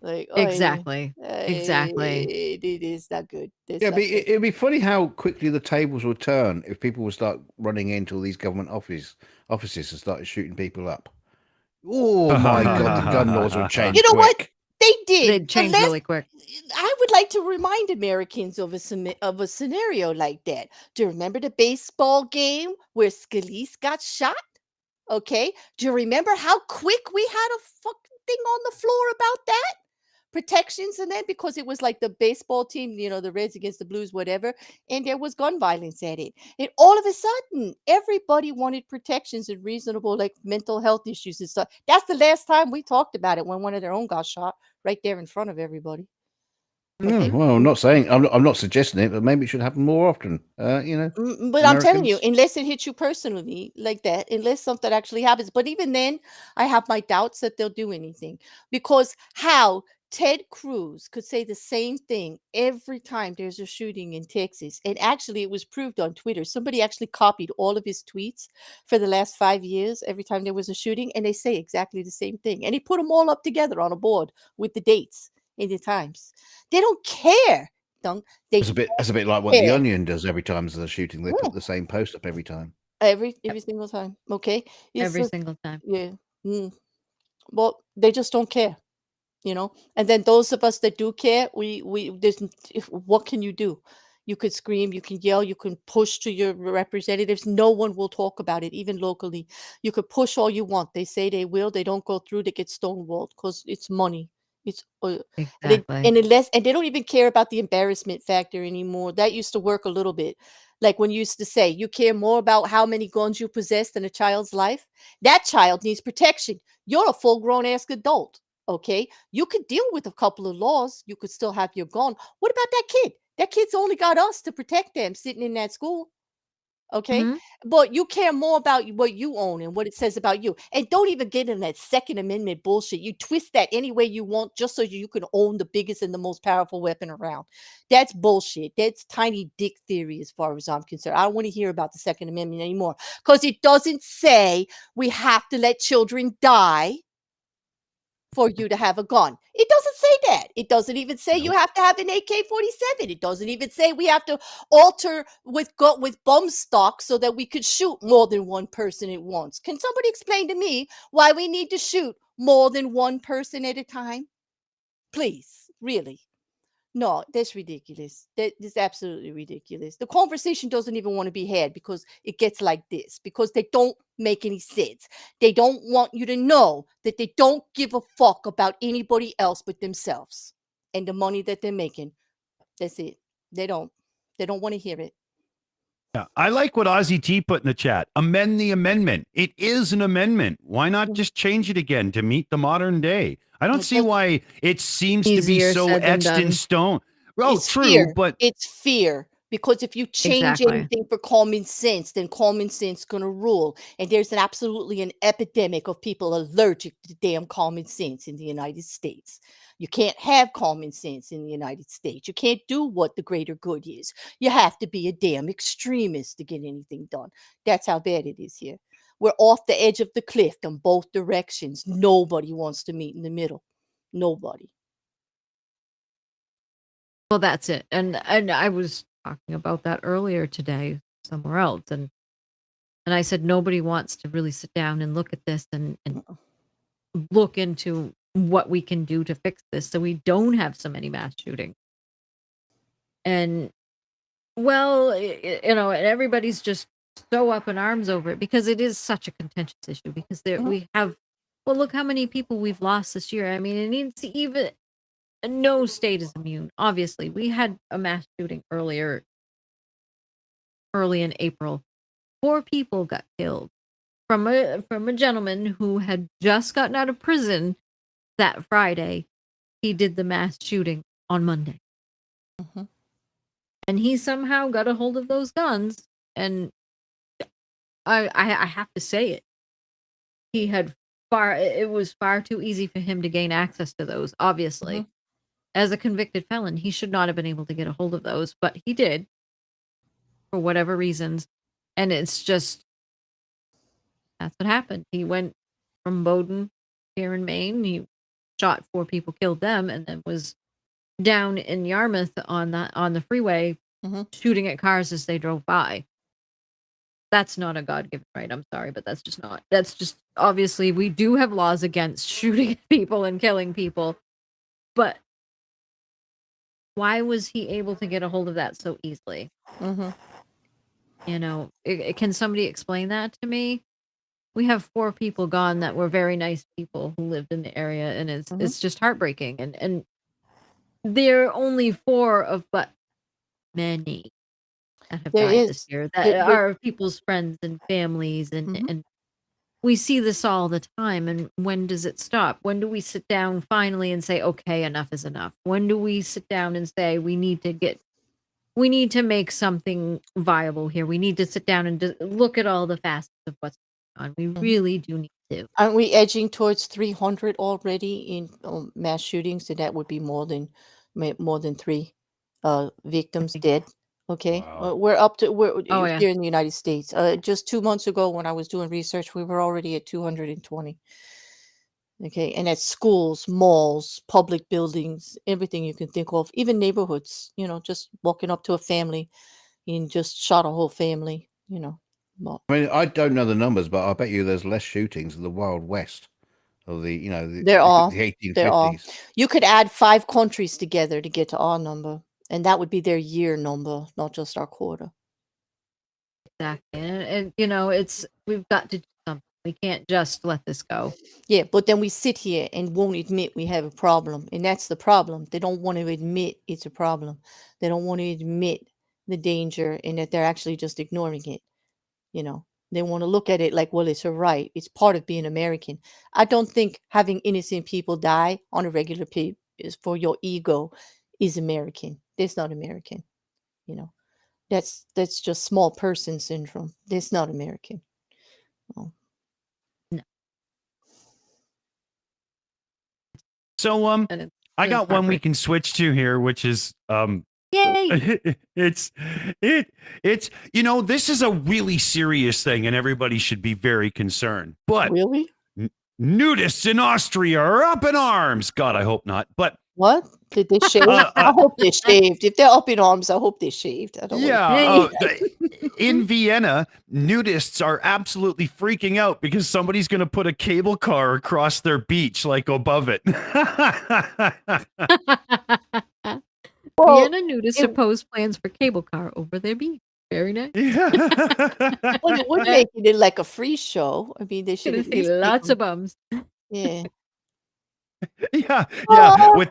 Speaker 2: Like,
Speaker 1: Exactly. Exactly.
Speaker 2: It is not good. It's
Speaker 3: Yeah,
Speaker 2: not
Speaker 3: but
Speaker 2: good.
Speaker 3: it'd be funny how quickly the tables would turn if people would start running into all these government offices and started shooting people up. Oh my God, the gun laws would change.
Speaker 2: You know what?
Speaker 3: quick.
Speaker 2: They did.
Speaker 1: They'd
Speaker 2: The
Speaker 1: change
Speaker 2: last-
Speaker 1: really quick.
Speaker 2: I would like to remind Americans of a scenario like that. Do you remember the baseball game where Scalise got shot? Okay. Do you remember how quick we had a fucking thing on the floor about that? protections and that because it was like the baseball team, the Reds against the Blues, whatever, and there was gun violence at it. And all of a sudden, everybody wanted protections and reasonable, like mental health issues and stuff. That's the last time we talked about it when one of their own got shot right there in front of everybody. Okay.
Speaker 3: Well, I'm not saying I'm not suggesting it, but maybe it should happen more often.
Speaker 2: But I'm telling you,
Speaker 3: Americans.
Speaker 2: unless it hits you personally like that, unless something actually happens. But even then, I have my doubts that they'll do anything because how Ted Cruz could say the same thing every time there's a shooting in Texas. And actually, it was proved on Twitter. Somebody actually copied all of his tweets for the last 5 years every time there was a shooting, and they say exactly the same thing. And he put them all up together on a board with the dates and the times. They don't care. They
Speaker 3: It's a bit like what
Speaker 2: care.
Speaker 3: the Onion does every time there's a shooting. They
Speaker 2: Yeah.
Speaker 3: put the same post up every time.
Speaker 2: Every single time. Okay.
Speaker 1: Every single time.
Speaker 2: Yeah. Well, they just don't care, and then those of us that do care, what can you do? You could scream, you can yell, you can push to your representatives. No one will talk about it, even locally. You could push all you want. They say they will, they don't go through, they get stonewalled because it's money. It's
Speaker 1: Exactly.
Speaker 2: and they don't even care about the embarrassment factor anymore. That used to work a little bit. Like when you used to say, you care more about how many guns you possess than a child's life. That child needs protection. You're a full-grown ass adult. Okay, you could deal with a couple of laws. You could still have your gun. What about that kid? That kid's only got us to protect them sitting in that school. Okay,
Speaker 1: Mhm.
Speaker 2: but you care more about what you own and what it says about you. And don't even get in that Second Amendment bullshit. You twist that any way you want just so you can own the biggest and the most powerful weapon around. That's bullshit. That's tiny dick theory as far as I'm concerned. I don't want to hear about the Second Amendment anymore because it doesn't say we have to let children die for you to have a gun. It doesn't say that. It doesn't even say you have to have an AK-47. It doesn't even say we have to alter with bump stock so that we could shoot more than one person at once. Can somebody explain to me why we need to shoot more than one person at a time? Please, really. No, that's ridiculous. That is absolutely ridiculous. The conversation doesn't even want to be had because it gets like this, because they don't make any sense. They don't want you to know that they don't give a fuck about anybody else but themselves and the money that they're making. That's it. They don't want to hear it.
Speaker 4: Yeah, I like what Ozzy T put in the chat. Amend the amendment. It is an amendment. Why not just change it again to meet the modern day? I don't see why it seems to be
Speaker 1: Easier
Speaker 4: so
Speaker 1: said than
Speaker 4: etched in
Speaker 1: done.
Speaker 4: stone. Well,
Speaker 2: It's
Speaker 4: true,
Speaker 2: fear.
Speaker 4: but
Speaker 2: It's fear. Because if you change
Speaker 1: Exactly.
Speaker 2: anything for common sense, then common sense going to rule. And there's absolutely an epidemic of people allergic to damn common sense in the United States. You can't have common sense in the United States. You can't do what the greater good is. You have to be a damn extremist to get anything done. That's how bad it is here. We're off the edge of the cliff in both directions. Nobody wants to meet in the middle. Nobody.
Speaker 1: Well, that's it. And I was talking about that earlier today somewhere else, and I said nobody wants to really sit down and look at this and look into what we can do to fix this so we don't have so many mass shootings. And well, and everybody's just so up in arms over it because it is such a contentious issue because we have, well, look how many people we've lost this year. I mean, it needs to even, no state is immune. Obviously, we had a mass shooting early in April. 4 people got killed from a gentleman who had just gotten out of prison that Friday. He did the mass shooting on Monday. And he somehow got a hold of those guns, and I have to say it. He had it was far too easy for him to gain access to those, obviously. As a convicted felon, he should not have been able to get a hold of those, but he did for whatever reasons. And it's just, that's what happened. He went from Bowdoin here in Maine. He shot 4 people, killed them, and then was down in Yarmouth on the freeway shooting at cars as they drove by. That's not a God-given right. I'm sorry, but that's just obviously we do have laws against shooting people and killing people. But why was he able to get a hold of that so easily? Can somebody explain that to me? We have 4 people gone that were very nice people who lived in the area, and it's just heartbreaking. And there are only 4 of but many that have
Speaker 2: There
Speaker 1: died this
Speaker 2: is.
Speaker 1: year
Speaker 2: There,
Speaker 1: that
Speaker 2: there,
Speaker 1: are people's friends and families,
Speaker 2: mhm.
Speaker 1: and we see this all the time. And when does it stop? When do we sit down finally and say, okay, enough is enough? When do we sit down and say we need to make something viable here? We need to sit down and look at all the facets of what's going on. We
Speaker 2: Mhm.
Speaker 1: really do need to.
Speaker 2: Aren't we edging towards 300 already in mass shootings? And that would be more than 3 victims dead. Okay,
Speaker 4: Wow.
Speaker 2: we're up to
Speaker 1: Oh yeah,
Speaker 2: here in the United States. Just 2 months ago, when I was doing research, we were already at 220. Okay, and at schools, malls, public buildings, everything you can think of, even neighborhoods. Just walking up to a family and just shot a whole family. Well,
Speaker 3: I mean, I don't know the numbers, but I bet you there's less shootings in the Wild West of the,
Speaker 2: there are.
Speaker 3: the
Speaker 2: There are.
Speaker 3: 1850s.
Speaker 2: You could add 5 countries together to get to our number, and that would be their year number, not just our quarter.
Speaker 1: exactly. And we've got to do something. We can't just let this go.
Speaker 2: Yeah, but then we sit here and won't admit we have a problem, and that's the problem. They don't want to admit it's a problem. They don't want to admit the danger and that they're actually just ignoring it. They want to look at it like, well, it's a right. It's part of being American. I don't think having innocent people die on a regular is for your ego is American. That's not American. You know, that's just small person syndrome. That's not American. Well,
Speaker 1: No.
Speaker 4: So
Speaker 1: And it's
Speaker 4: I
Speaker 1: really
Speaker 4: got one we
Speaker 1: heartbreaking.
Speaker 4: can switch to here, which is
Speaker 1: Yay!
Speaker 4: it's this is a really serious thing and everybody should be very concerned. But
Speaker 2: really?
Speaker 4: nudists in Austria are up in arms. God, I hope not. But
Speaker 2: What? Did they shave? I hope they shaved. If they're up in arms, I hope they shaved. I don't
Speaker 4: yeah, in Vienna, nudists are absolutely freaking out because somebody's going to put a cable car across their beach, like above it.
Speaker 1: Vienna nudists oppose plans for cable car over their beach. Very nice.
Speaker 2: Well, it would make it like a free show. I mean, they should
Speaker 1: Gonna
Speaker 2: at
Speaker 1: see
Speaker 2: least make
Speaker 1: lots
Speaker 2: them-
Speaker 1: of bums.
Speaker 2: Yeah.
Speaker 4: yeah.
Speaker 2: Oh,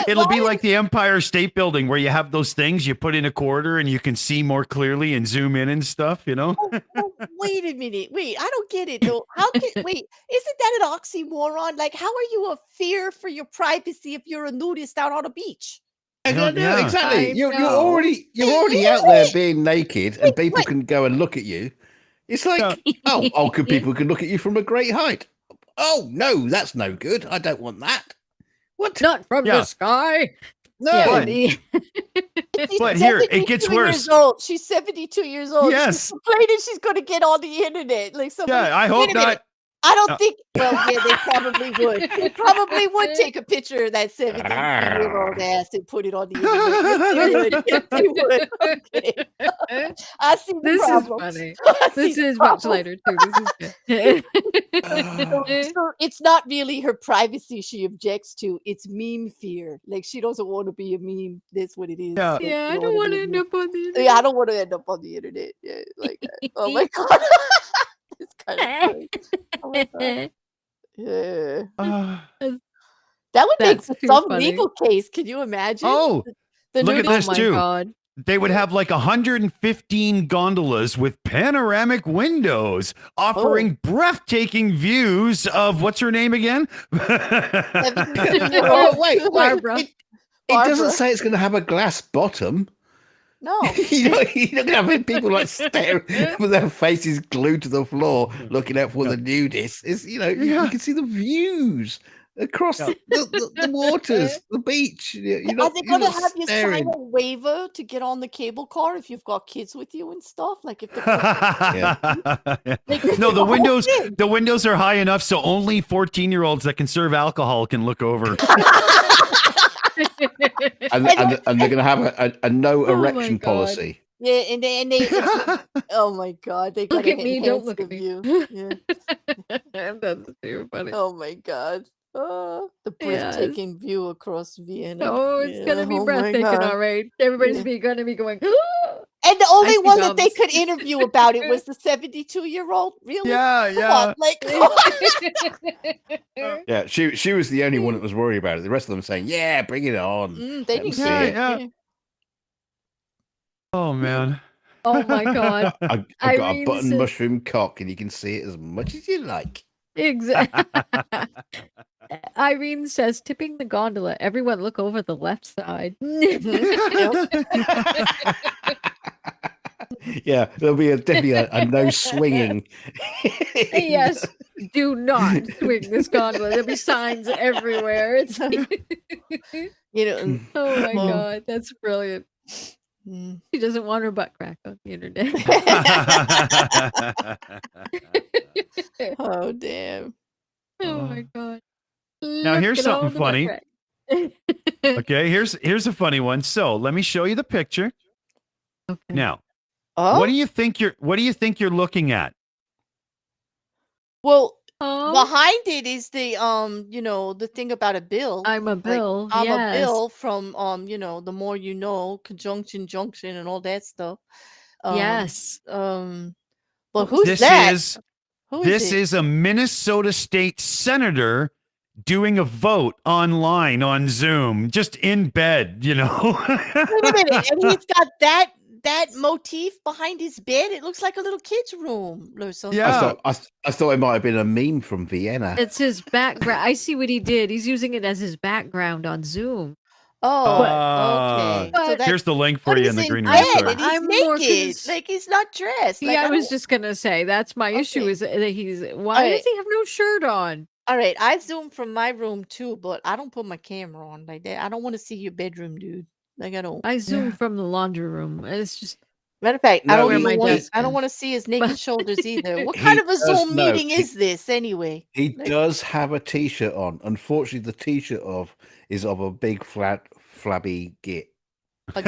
Speaker 4: It'll be like the Empire State Building where you have those things you put in a quarter and you can see more clearly and zoom in and stuff,
Speaker 2: Oh, wait a minute. Wait, I don't get it though. Wait, isn't that an oxymoron? Like, how are you a fear for your privacy if you're a nudist out on a beach?
Speaker 3: Yeah, exactly.
Speaker 1: I
Speaker 3: You're
Speaker 1: know.
Speaker 3: already out there being naked, and people can go and look at you. It's like, people can look at you from a great height. Oh no, that's no good. I don't want that. What?
Speaker 1: Not from the sky.
Speaker 3: No.
Speaker 2: Yeah.
Speaker 4: But here, it gets worse.
Speaker 2: She's 72 years old.
Speaker 4: Yes.
Speaker 2: She's complaining she's going to get on the internet. Like somebody,
Speaker 4: Yeah, I hope not.
Speaker 2: I don't think. Well, yeah, they probably would. They probably would take a picture of that 72-year-old ass and put it on the internet. Yes, they would. Okay. I see the
Speaker 1: This
Speaker 2: problem.
Speaker 1: is funny.
Speaker 2: I see
Speaker 1: This
Speaker 2: the
Speaker 1: is much
Speaker 2: problem.
Speaker 1: later too. This is good.
Speaker 2: So it's not really her privacy she objects to. It's meme fear. Like she doesn't want to be a meme. That's what it is.
Speaker 4: Yeah.
Speaker 2: Like,
Speaker 1: Yeah,
Speaker 2: she
Speaker 1: I don't want to
Speaker 2: be a
Speaker 1: end
Speaker 2: meme.
Speaker 1: up on the internet.
Speaker 2: Yeah, I don't want to end up on the internet. Yeah, like that. Oh my god. It's kind of funny. Oh my god. Yeah. That would make
Speaker 1: That's
Speaker 2: for
Speaker 1: too
Speaker 2: some
Speaker 1: funny.
Speaker 2: legal case. Can you imagine?
Speaker 4: Oh,
Speaker 2: The
Speaker 4: look at
Speaker 2: nudist-
Speaker 4: this
Speaker 1: Oh my
Speaker 4: too.
Speaker 1: god.
Speaker 4: They would have like 115 gondolas with panoramic windows offering breathtaking views of what's her name again?
Speaker 3: Oh, wait.
Speaker 1: Barbara.
Speaker 3: It doesn't
Speaker 2: Barbara.
Speaker 3: say it's going to have a glass bottom.
Speaker 2: No.
Speaker 3: You're not having people like staring with their faces glued to the floor, looking out for the nudists. It's you can see the views across the waters, the beach.
Speaker 2: Are they going to have you sign a waiver to get on the cable car if you've got kids with you and stuff? Like if the
Speaker 4: No, the windows are high enough so only 14-year-olds that can serve alcohol can look over.
Speaker 3: and they're going to have a no
Speaker 1: Oh my
Speaker 3: erection
Speaker 1: God.
Speaker 3: policy.
Speaker 2: Yeah, and they oh my god, they
Speaker 1: Look
Speaker 2: gotta
Speaker 1: at me, don't
Speaker 2: enhance
Speaker 1: look
Speaker 2: the
Speaker 1: at me.
Speaker 2: view. Yeah.
Speaker 1: That's too funny.
Speaker 2: Oh my god. The
Speaker 1: Yes.
Speaker 2: breathtaking view across Vienna.
Speaker 1: Oh, it's gonna be
Speaker 2: Oh my
Speaker 1: breathtaking,
Speaker 2: God.
Speaker 1: all right. Everybody's
Speaker 2: Yeah.
Speaker 1: gonna be going.
Speaker 2: And the only
Speaker 1: see
Speaker 2: one that they
Speaker 1: bums.
Speaker 2: could interview about it was the 72-year-old. Really?
Speaker 4: Yeah,
Speaker 2: Come on, like,
Speaker 3: Yeah, she was the only one that was worried about it. The rest of them saying, "Yeah, bring it on.
Speaker 2: they
Speaker 3: Let 'em
Speaker 2: didn't
Speaker 3: see
Speaker 2: care.
Speaker 3: it."
Speaker 4: Yeah. Oh man.
Speaker 1: Oh my god.
Speaker 3: I've got a
Speaker 1: Irene
Speaker 3: button
Speaker 1: says-
Speaker 3: mushroom cock, and you can see it as much as you like.
Speaker 1: Exactly. Irene says, tipping the gondola. Everyone look over the left side.
Speaker 3: Yeah, there'll be definitely a no swinging.
Speaker 1: Yes, do not swing this gondola. There'll be signs everywhere. It's
Speaker 2: You know,
Speaker 1: oh my
Speaker 2: Well-
Speaker 1: god, that's brilliant.
Speaker 2: mm.
Speaker 1: She doesn't want her butt crack on the internet.
Speaker 2: Oh, damn.
Speaker 1: Oh my god.
Speaker 4: Now,
Speaker 1: Look
Speaker 4: here's
Speaker 1: at all
Speaker 4: something
Speaker 1: the butt
Speaker 4: funny.
Speaker 1: crack.
Speaker 4: Okay, here's a funny one. So let me show you the picture.
Speaker 1: Okay.
Speaker 4: Now,
Speaker 2: Oh,
Speaker 4: what do you think you're looking at?
Speaker 2: well,
Speaker 1: Oh,
Speaker 2: behind it is the the thing about a bill.
Speaker 1: I'm a
Speaker 2: Like,
Speaker 1: bill.
Speaker 2: I'm a
Speaker 1: yes.
Speaker 2: bill from the more you know, conjunction junction and all that stuff.
Speaker 1: Yes.
Speaker 2: But who's
Speaker 4: This
Speaker 2: that?
Speaker 4: is
Speaker 2: Who
Speaker 4: this
Speaker 2: it?
Speaker 4: is a Minnesota state senator doing a vote online on Zoom, just in bed,
Speaker 2: Wait a minute, and he's got that motif behind his bed. It looks like a little kid's room or something.
Speaker 4: Yeah.
Speaker 3: I thought it might have been a meme from Vienna.
Speaker 1: It's his background. I see what he did. He's using it as his background on Zoom.
Speaker 2: Oh, okay.
Speaker 1: But-
Speaker 2: So that
Speaker 4: Here's the link for
Speaker 2: but
Speaker 4: you in
Speaker 2: he's
Speaker 4: the green
Speaker 2: bed,
Speaker 4: room.
Speaker 1: I'm-
Speaker 4: Sorry.
Speaker 2: and he's
Speaker 1: I'm more
Speaker 2: naked.
Speaker 1: cons-
Speaker 2: Like, he's not dressed. Like,
Speaker 1: Yeah, I was
Speaker 2: don't-
Speaker 1: just gonna say that's my issue
Speaker 2: Okay.
Speaker 1: is that he's why
Speaker 2: Alright.
Speaker 1: does he have no shirt on?
Speaker 2: All right, I zoom from my room too, but I don't put my camera on like that. I don't want to see your bedroom, dude. Like, I don't.
Speaker 1: I zoom
Speaker 4: Yeah.
Speaker 1: from the laundry room. It's just
Speaker 2: Matter of fact, I
Speaker 3: No,
Speaker 2: don't
Speaker 1: where
Speaker 2: even
Speaker 1: my
Speaker 2: want.
Speaker 1: desk
Speaker 2: I don't
Speaker 1: is.
Speaker 2: want to see his naked shoulders either. What
Speaker 3: He
Speaker 2: kind of a
Speaker 3: does
Speaker 2: Zoom
Speaker 3: know.
Speaker 2: meeting is this anyway?
Speaker 3: He
Speaker 2: Like-
Speaker 3: does have a T-shirt on. Unfortunately, the T-shirt is of a big flabby git.
Speaker 2: A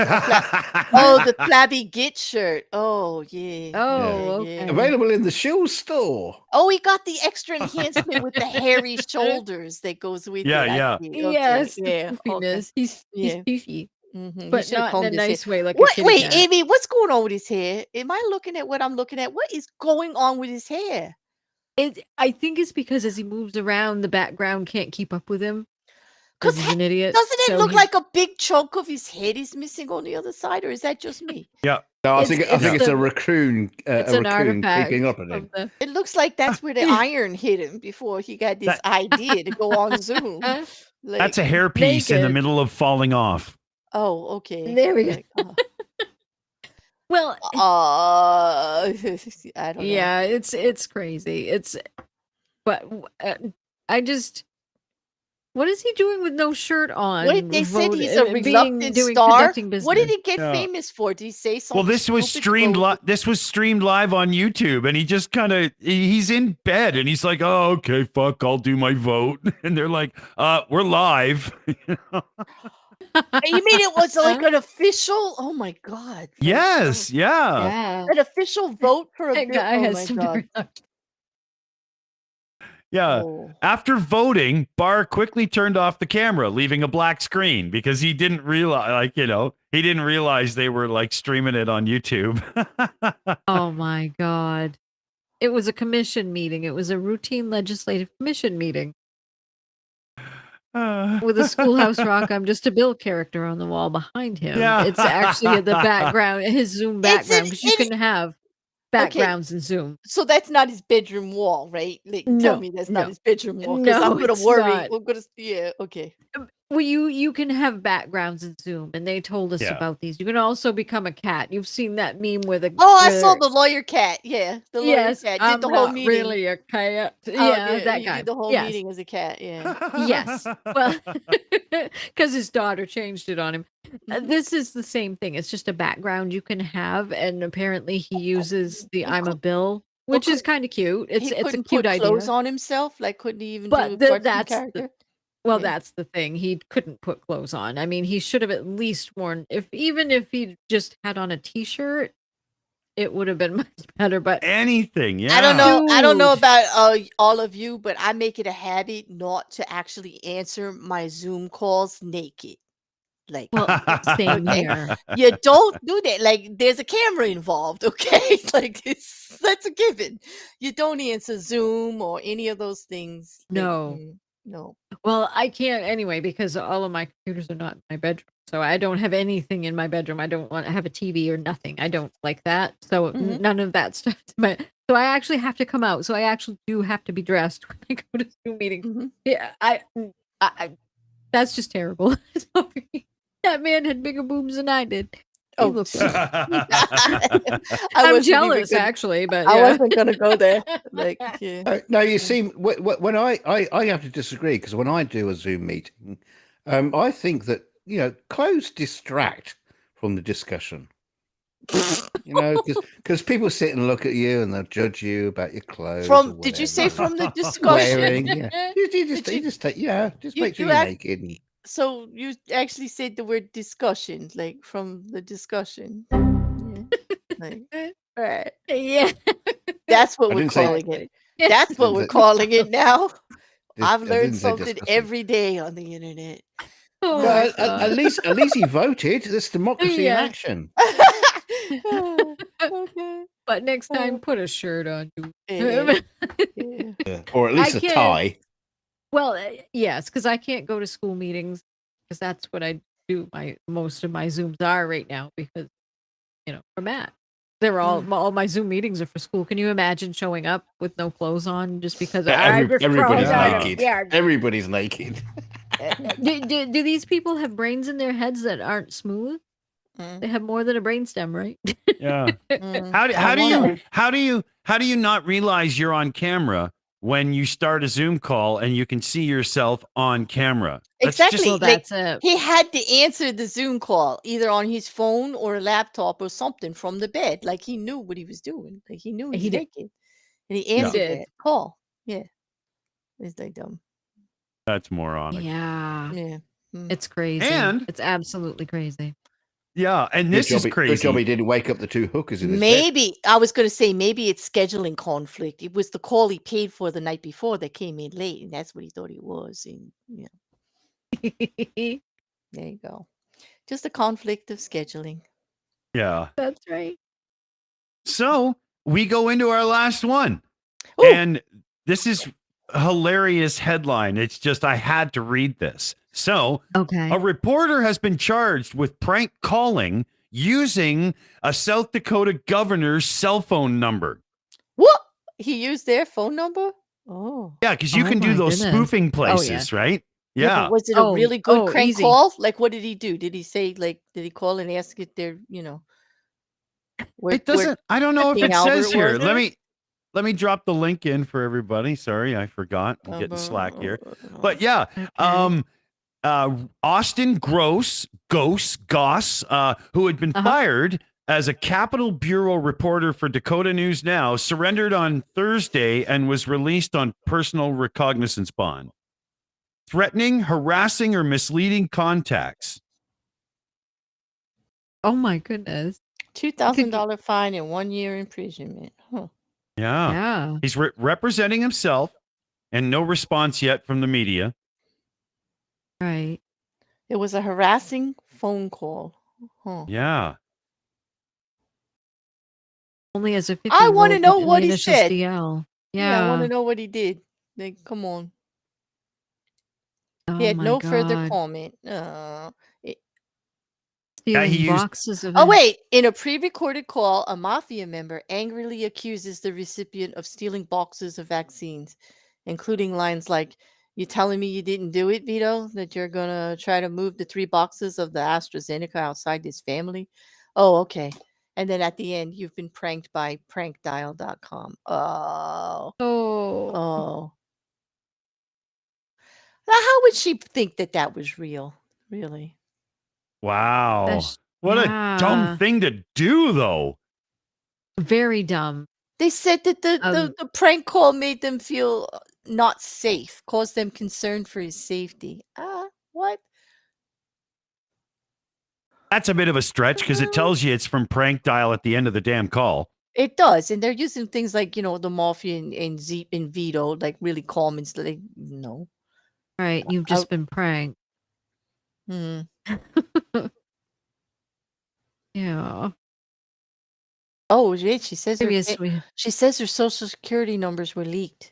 Speaker 2: oh, the flabby git shirt. Oh yeah.
Speaker 1: Oh,
Speaker 2: yeah,
Speaker 1: okay.
Speaker 2: yeah.
Speaker 3: Available in the Shills store.
Speaker 2: Oh, he got the extra enhancement with the hairy shoulders that goes with
Speaker 4: Yeah,
Speaker 2: it. I
Speaker 4: yeah.
Speaker 2: see. Okay,
Speaker 1: Yes,
Speaker 2: yeah.
Speaker 1: the poofiness. He's
Speaker 2: Yeah.
Speaker 1: poofy,
Speaker 2: Mhm.
Speaker 1: but not in a nice way like a
Speaker 2: What?
Speaker 1: kitty
Speaker 2: Wait,
Speaker 1: cat.
Speaker 2: Amy, what's going on with his hair? Am I looking at what I'm looking at? What is going on with his hair?
Speaker 1: I think it's because as he moves around, the background can't keep up with him.
Speaker 2: 'Cause
Speaker 1: Because he's an idiot.
Speaker 2: Doesn't it
Speaker 1: so
Speaker 2: look
Speaker 1: he's-
Speaker 2: like a big chunk of his head is missing on the other side, or is that just me?
Speaker 3: No, I think
Speaker 1: It's
Speaker 3: it's
Speaker 1: the-
Speaker 3: a raccoon.
Speaker 1: it's
Speaker 3: A
Speaker 1: an
Speaker 3: raccoon
Speaker 1: artifact
Speaker 3: creeping up at him.
Speaker 1: of the
Speaker 2: It looks like that's where the iron hit him before he got this idea to go on Zoom. Like,
Speaker 4: That's a hairpiece in the
Speaker 1: Naked.
Speaker 4: middle of falling off.
Speaker 2: oh, okay.
Speaker 1: There we go.
Speaker 2: Like,
Speaker 1: well,
Speaker 2: I don't know.
Speaker 1: yeah, it's crazy. But I just. What is he doing with no shirt on?
Speaker 2: What they said he's a
Speaker 1: being-
Speaker 2: reluctant
Speaker 1: doing
Speaker 2: star.
Speaker 1: conducting business.
Speaker 2: What did he get
Speaker 4: Yeah.
Speaker 2: famous for? Did he say something?
Speaker 4: Well, this was
Speaker 2: stupid
Speaker 4: streamed
Speaker 2: about-
Speaker 4: This was streamed live on YouTube, and he just kind of he's in bed, and he's like, "Oh, okay, fuck, I'll do my vote." And they're like, "We're live."
Speaker 2: You mean it was like an official? Oh my god!
Speaker 4: Yes, yeah.
Speaker 1: Yeah.
Speaker 2: An official vote for a
Speaker 1: That
Speaker 2: bill.
Speaker 1: guy
Speaker 2: Oh
Speaker 1: has
Speaker 2: my
Speaker 1: some
Speaker 2: god!
Speaker 1: direct-
Speaker 2: Oh.
Speaker 4: After voting, Barr quickly turned off the camera, leaving a black screen because he didn't realize, he didn't realize they were like streaming it on YouTube.
Speaker 1: Oh my god. It was a commission meeting. It was a routine legislative commission meeting with a Schoolhouse Rock. I'm just a Bill character on the wall behind him.
Speaker 4: Yeah.
Speaker 1: It's actually the background, his Zoom background, because you
Speaker 2: it-
Speaker 1: can have backgrounds in Zoom.
Speaker 2: So that's not his bedroom wall, right? Like,
Speaker 1: No,
Speaker 2: tell me that's not
Speaker 1: no.
Speaker 2: his bedroom wall, because
Speaker 1: No,
Speaker 2: I'm gonna
Speaker 1: it's
Speaker 2: worry.
Speaker 1: not.
Speaker 2: I'm gonna, yeah, okay.
Speaker 1: Well, you can have backgrounds in Zoom, and they told us
Speaker 4: Yeah.
Speaker 1: about these. You can also become a cat. You've seen that meme where the
Speaker 2: Oh, I saw
Speaker 1: where-
Speaker 2: the lawyer cat. Yeah, the lawyer
Speaker 1: yes,
Speaker 2: cat did
Speaker 1: I'm
Speaker 2: the whole
Speaker 1: not
Speaker 2: meeting.
Speaker 1: really a cat.
Speaker 2: Oh,
Speaker 1: Yeah, that
Speaker 2: he
Speaker 1: guy.
Speaker 2: did the whole
Speaker 1: Yes.
Speaker 2: meeting as a cat. Yeah.
Speaker 1: Yes. Well, because his daughter changed it on him.
Speaker 2: Mm-hmm.
Speaker 1: This is the same thing. It's just a background you can have, and apparently he uses the "I'm a Bill," which is kind of cute. It's
Speaker 2: he
Speaker 1: a
Speaker 2: couldn't
Speaker 1: cute
Speaker 2: put
Speaker 1: idea.
Speaker 2: clothes on himself. Like, couldn't he even
Speaker 1: But
Speaker 2: do a
Speaker 1: the-
Speaker 2: cartoon
Speaker 1: that's the-
Speaker 2: character?
Speaker 1: Well,
Speaker 2: Yeah.
Speaker 1: that's the thing. He couldn't put clothes on. I mean, he should have at least worn even if he just had on a t-shirt, it would have been much better. But
Speaker 4: Anything, yeah.
Speaker 2: I don't know. I don't know
Speaker 1: Dude.
Speaker 2: about all of you, but I make it a habit not to actually answer my Zoom calls naked. Like,
Speaker 1: Well, same
Speaker 2: okay,
Speaker 1: here.
Speaker 2: you don't do that. Like, there's a camera involved, okay? Like, that's a given. You don't answer Zoom or any of those things. Like,
Speaker 1: No.
Speaker 2: no.
Speaker 1: Well, I can't anyway because all of my computers are not in my bedroom. So I don't have anything in my bedroom. I don't want to have a TV or nothing. I don't like that. So
Speaker 2: Mhm.
Speaker 1: none of that stuff. So I actually have to come out. So I actually do have to be dressed when I go to Zoom meetings.
Speaker 2: Mhm.
Speaker 1: Yeah, I that's just terrible. Sorry. That man had bigger boobs than I did. He
Speaker 2: Oh,
Speaker 1: looked good.
Speaker 2: I'm
Speaker 1: I'm jealous, actually, but yeah.
Speaker 2: I wasn't gonna go there. Like, yeah.
Speaker 3: No, you see, when I have to disagree because when I do a Zoom meeting, I think that clothes distract from the discussion. Because people sit and look at you and they'll judge you about your clothes. or
Speaker 2: Did you say
Speaker 3: whatever
Speaker 2: from the
Speaker 3: you're
Speaker 2: discussion?
Speaker 3: wearing. Yeah, you
Speaker 2: Did you-
Speaker 3: just take, just
Speaker 2: you-
Speaker 3: make sure
Speaker 2: you
Speaker 3: you're
Speaker 2: act-
Speaker 3: naked. And,
Speaker 2: So you actually said the word discussion, like from the discussion. Yeah. Like, right.
Speaker 1: Yeah.
Speaker 2: That's what
Speaker 3: I
Speaker 2: we're
Speaker 3: didn't say-
Speaker 2: calling it. That's what
Speaker 3: didn't
Speaker 2: we're
Speaker 3: say-
Speaker 2: calling it now.
Speaker 3: I
Speaker 2: I've learned
Speaker 3: didn't say
Speaker 2: something
Speaker 3: disgusting.
Speaker 2: every day on the internet.
Speaker 1: Oh
Speaker 3: No,
Speaker 1: my
Speaker 3: at
Speaker 1: God.
Speaker 3: least he voted. There's democracy in
Speaker 1: Yeah.
Speaker 3: action.
Speaker 2: Okay.
Speaker 1: But next time, put a shirt on.
Speaker 2: Yeah. Yeah.
Speaker 3: Or at least
Speaker 1: I
Speaker 3: a
Speaker 1: can't-
Speaker 3: tie.
Speaker 1: Well, yes, because I can't go to school meetings because that's what I do. Most of my Zooms are right now because for Matt. They're all my Zoom meetings are for school. Can you imagine showing up with no clothes on just because
Speaker 3: Everybody's
Speaker 4: Yeah.
Speaker 3: naked. Everybody's naked.
Speaker 1: Do these people have brains in their heads that aren't smooth?
Speaker 2: Mm.
Speaker 1: They have more than a brainstem, right?
Speaker 4: Yeah.
Speaker 2: Mm.
Speaker 4: How
Speaker 2: I wonder.
Speaker 4: do you not realize you're on camera when you start a Zoom call and you can see yourself on camera? That's
Speaker 2: Exactly.
Speaker 1: Well,
Speaker 2: Like,
Speaker 1: that's it.
Speaker 2: he had to answer the Zoom call either on his phone or a laptop or something from the bed. Like, he knew what he was doing. Like, he knew
Speaker 1: He
Speaker 2: he's
Speaker 1: did.
Speaker 2: naked, and he answered
Speaker 1: did.
Speaker 2: that call. Yeah, it's like dumb.
Speaker 4: That's moronic.
Speaker 1: Yeah,
Speaker 2: Yeah.
Speaker 1: it's crazy.
Speaker 4: And-
Speaker 1: it's absolutely crazy.
Speaker 4: Yeah, and this is
Speaker 3: Good job
Speaker 4: crazy.
Speaker 3: he didn't wake up the two hookers in his bed.
Speaker 2: Maybe I was going to say maybe it's scheduling conflict. It was the call he paid for the night before that came in late, and that's what he thought it was. And there you go. Just a conflict of scheduling.
Speaker 4: Yeah.
Speaker 1: That's right.
Speaker 4: So we go into our last one.
Speaker 2: Ooh.
Speaker 4: And this is a hilarious headline. It's just I had to read this. So
Speaker 1: Okay.
Speaker 4: a reporter has been charged with prank calling using a South Dakota governor's cell phone number.
Speaker 2: What? He used their phone number? Oh.
Speaker 4: Yeah, because you
Speaker 1: Oh
Speaker 4: can do
Speaker 1: my
Speaker 4: those
Speaker 1: goodness.
Speaker 4: spoofing
Speaker 1: Oh, yeah.
Speaker 4: places, right?
Speaker 2: But
Speaker 4: Yeah.
Speaker 2: was it a really good crank
Speaker 1: easy.
Speaker 2: call? Like, what did he do? Did he say, like, did he call and ask if they're,
Speaker 4: It doesn't. I don't know if
Speaker 2: King
Speaker 4: it says
Speaker 2: Albert
Speaker 4: here.
Speaker 2: was
Speaker 4: Let me drop the link in for everybody. Sorry, I forgot. I'm getting slack here. But yeah,
Speaker 1: Okay.
Speaker 4: Austin Goss, who had been fired as a Capitol Bureau reporter for Dakota News Now, surrendered on Thursday and was released on personal recognizance bond. Threatening, harassing, or misleading contacts.
Speaker 1: Oh my goodness.
Speaker 2: $2,000 fine and 1 year imprisonment. Huh.
Speaker 4: Yeah.
Speaker 1: Yeah.
Speaker 4: He's representing himself and no response yet from the media.
Speaker 1: Right.
Speaker 2: It was a harassing phone call. Huh.
Speaker 4: Yeah.
Speaker 1: Only as a 50
Speaker 2: I want to know what he said.
Speaker 1: DL.
Speaker 2: Yeah, I want to
Speaker 1: Yeah.
Speaker 2: know what he did. Like, come on.
Speaker 1: Oh
Speaker 2: He had
Speaker 1: my
Speaker 2: no further
Speaker 1: God.
Speaker 2: comment.
Speaker 1: Stealing
Speaker 4: he used-
Speaker 1: boxes of.
Speaker 2: Oh, wait. In a pre-recorded call, a mafia member angrily accuses the recipient of stealing boxes of vaccines, including lines like, "You telling me you didn't do it, Vito? That you're going to try to move the 3 boxes of the AstraZeneca outside this family?" Oh, okay. And then at the end, "You've been pranked by prankdial.com." Oh.
Speaker 1: Oh.
Speaker 2: Oh. Now, how would she think that that was real? Really?
Speaker 4: Wow.
Speaker 1: That's-
Speaker 4: What a
Speaker 1: yeah.
Speaker 4: dumb thing to do, though.
Speaker 1: Very dumb.
Speaker 2: They said that the prank call made them feel not safe, caused them concern for his safety. What?
Speaker 4: That's a bit of a stretch because it tells you it's from prank dial at the end of the damn call.
Speaker 2: It does, and they're using things like the mafia and Vito, like really calm and like no.
Speaker 1: Right. You've just been pranked.
Speaker 2: Hmm.
Speaker 1: Yeah.
Speaker 2: Oh, wait, she says
Speaker 1: Previously,
Speaker 2: her social security numbers were leaked.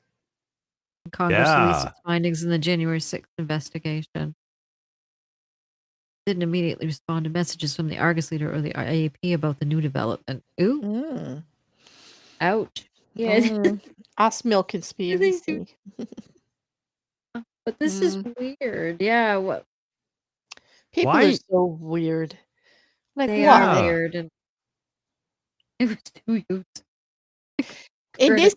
Speaker 1: Congress released
Speaker 4: Yeah.
Speaker 1: its findings in the January 6th investigation. Didn't immediately respond to messages from the Argus leader or the IAP about the new development. Ooh,
Speaker 2: Mm.
Speaker 1: ouch. Yeah,
Speaker 2: I smell
Speaker 1: they do.
Speaker 2: conspiracy.
Speaker 1: But this is weird. Yeah, what
Speaker 2: People are
Speaker 4: Why?
Speaker 2: so weird. Like,
Speaker 1: they are
Speaker 2: why?
Speaker 1: weird, and it was too used.
Speaker 2: In
Speaker 1: Critic.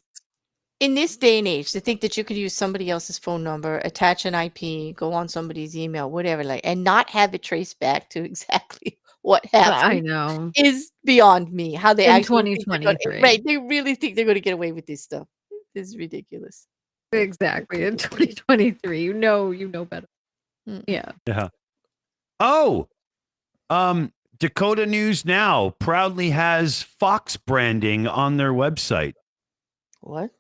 Speaker 2: this day and age, to think that you could use somebody else's phone number, attach an IP, go on somebody's email, whatever, like, and not have it traced back to exactly what
Speaker 1: I
Speaker 2: happened
Speaker 1: know.
Speaker 2: is beyond me. How they
Speaker 1: In
Speaker 2: actually think they're gonna,
Speaker 1: 2023.
Speaker 2: right? They really think they're going to get away with this stuff. This is ridiculous.
Speaker 1: Exactly. In
Speaker 2: Ridiculous.
Speaker 1: 2023. You know better.
Speaker 2: Mm.
Speaker 1: Yeah.
Speaker 4: Yeah. Oh, Dakota News Now proudly has Fox branding on their website.
Speaker 2: What?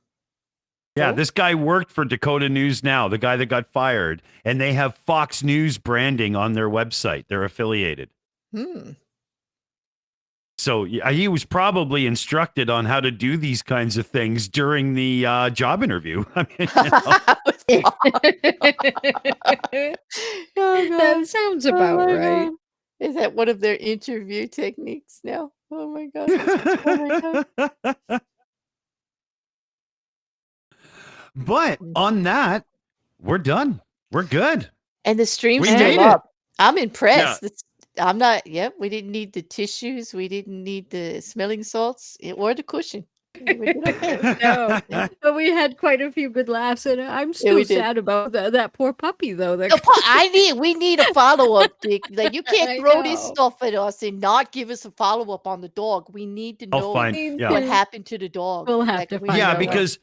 Speaker 4: Yeah,
Speaker 2: Oh.
Speaker 4: this guy worked for Dakota News Now, the guy that got fired, and they have Fox News branding on their website. They're affiliated.
Speaker 2: Hmm.
Speaker 4: So he was probably instructed on how to do these kinds of things during the job interview. I mean,
Speaker 2: Oh, God.
Speaker 1: That sounds
Speaker 2: Oh,
Speaker 1: about
Speaker 2: my
Speaker 1: right.
Speaker 2: God. Is that one of their interview techniques now? Oh my God. Oh my God.
Speaker 4: But on that, we're done. We're good.
Speaker 2: And the stream's
Speaker 4: We made
Speaker 2: still
Speaker 4: it.
Speaker 2: up. I'm impressed. I'm not. Yep, we didn't need the tissues. We didn't need the smelling salts or the cushion. We did okay.
Speaker 1: No,
Speaker 2: Yeah,
Speaker 1: but we had quite a few good laughs, and I'm
Speaker 2: we
Speaker 1: still
Speaker 2: did.
Speaker 1: sad about that poor puppy though. That
Speaker 2: We need a follow-up, Dick. Like, you can't
Speaker 1: I
Speaker 2: throw this
Speaker 1: know.
Speaker 2: stuff at us and not give us a follow-up on the dog. We need to
Speaker 4: I'll
Speaker 2: know
Speaker 4: find.
Speaker 1: Need
Speaker 4: Yeah.
Speaker 2: what
Speaker 1: to-
Speaker 2: happened to the dog.
Speaker 1: We'll have
Speaker 2: Like,
Speaker 1: to
Speaker 2: we
Speaker 1: find
Speaker 2: need
Speaker 4: Yeah,
Speaker 1: out
Speaker 2: to know.
Speaker 4: because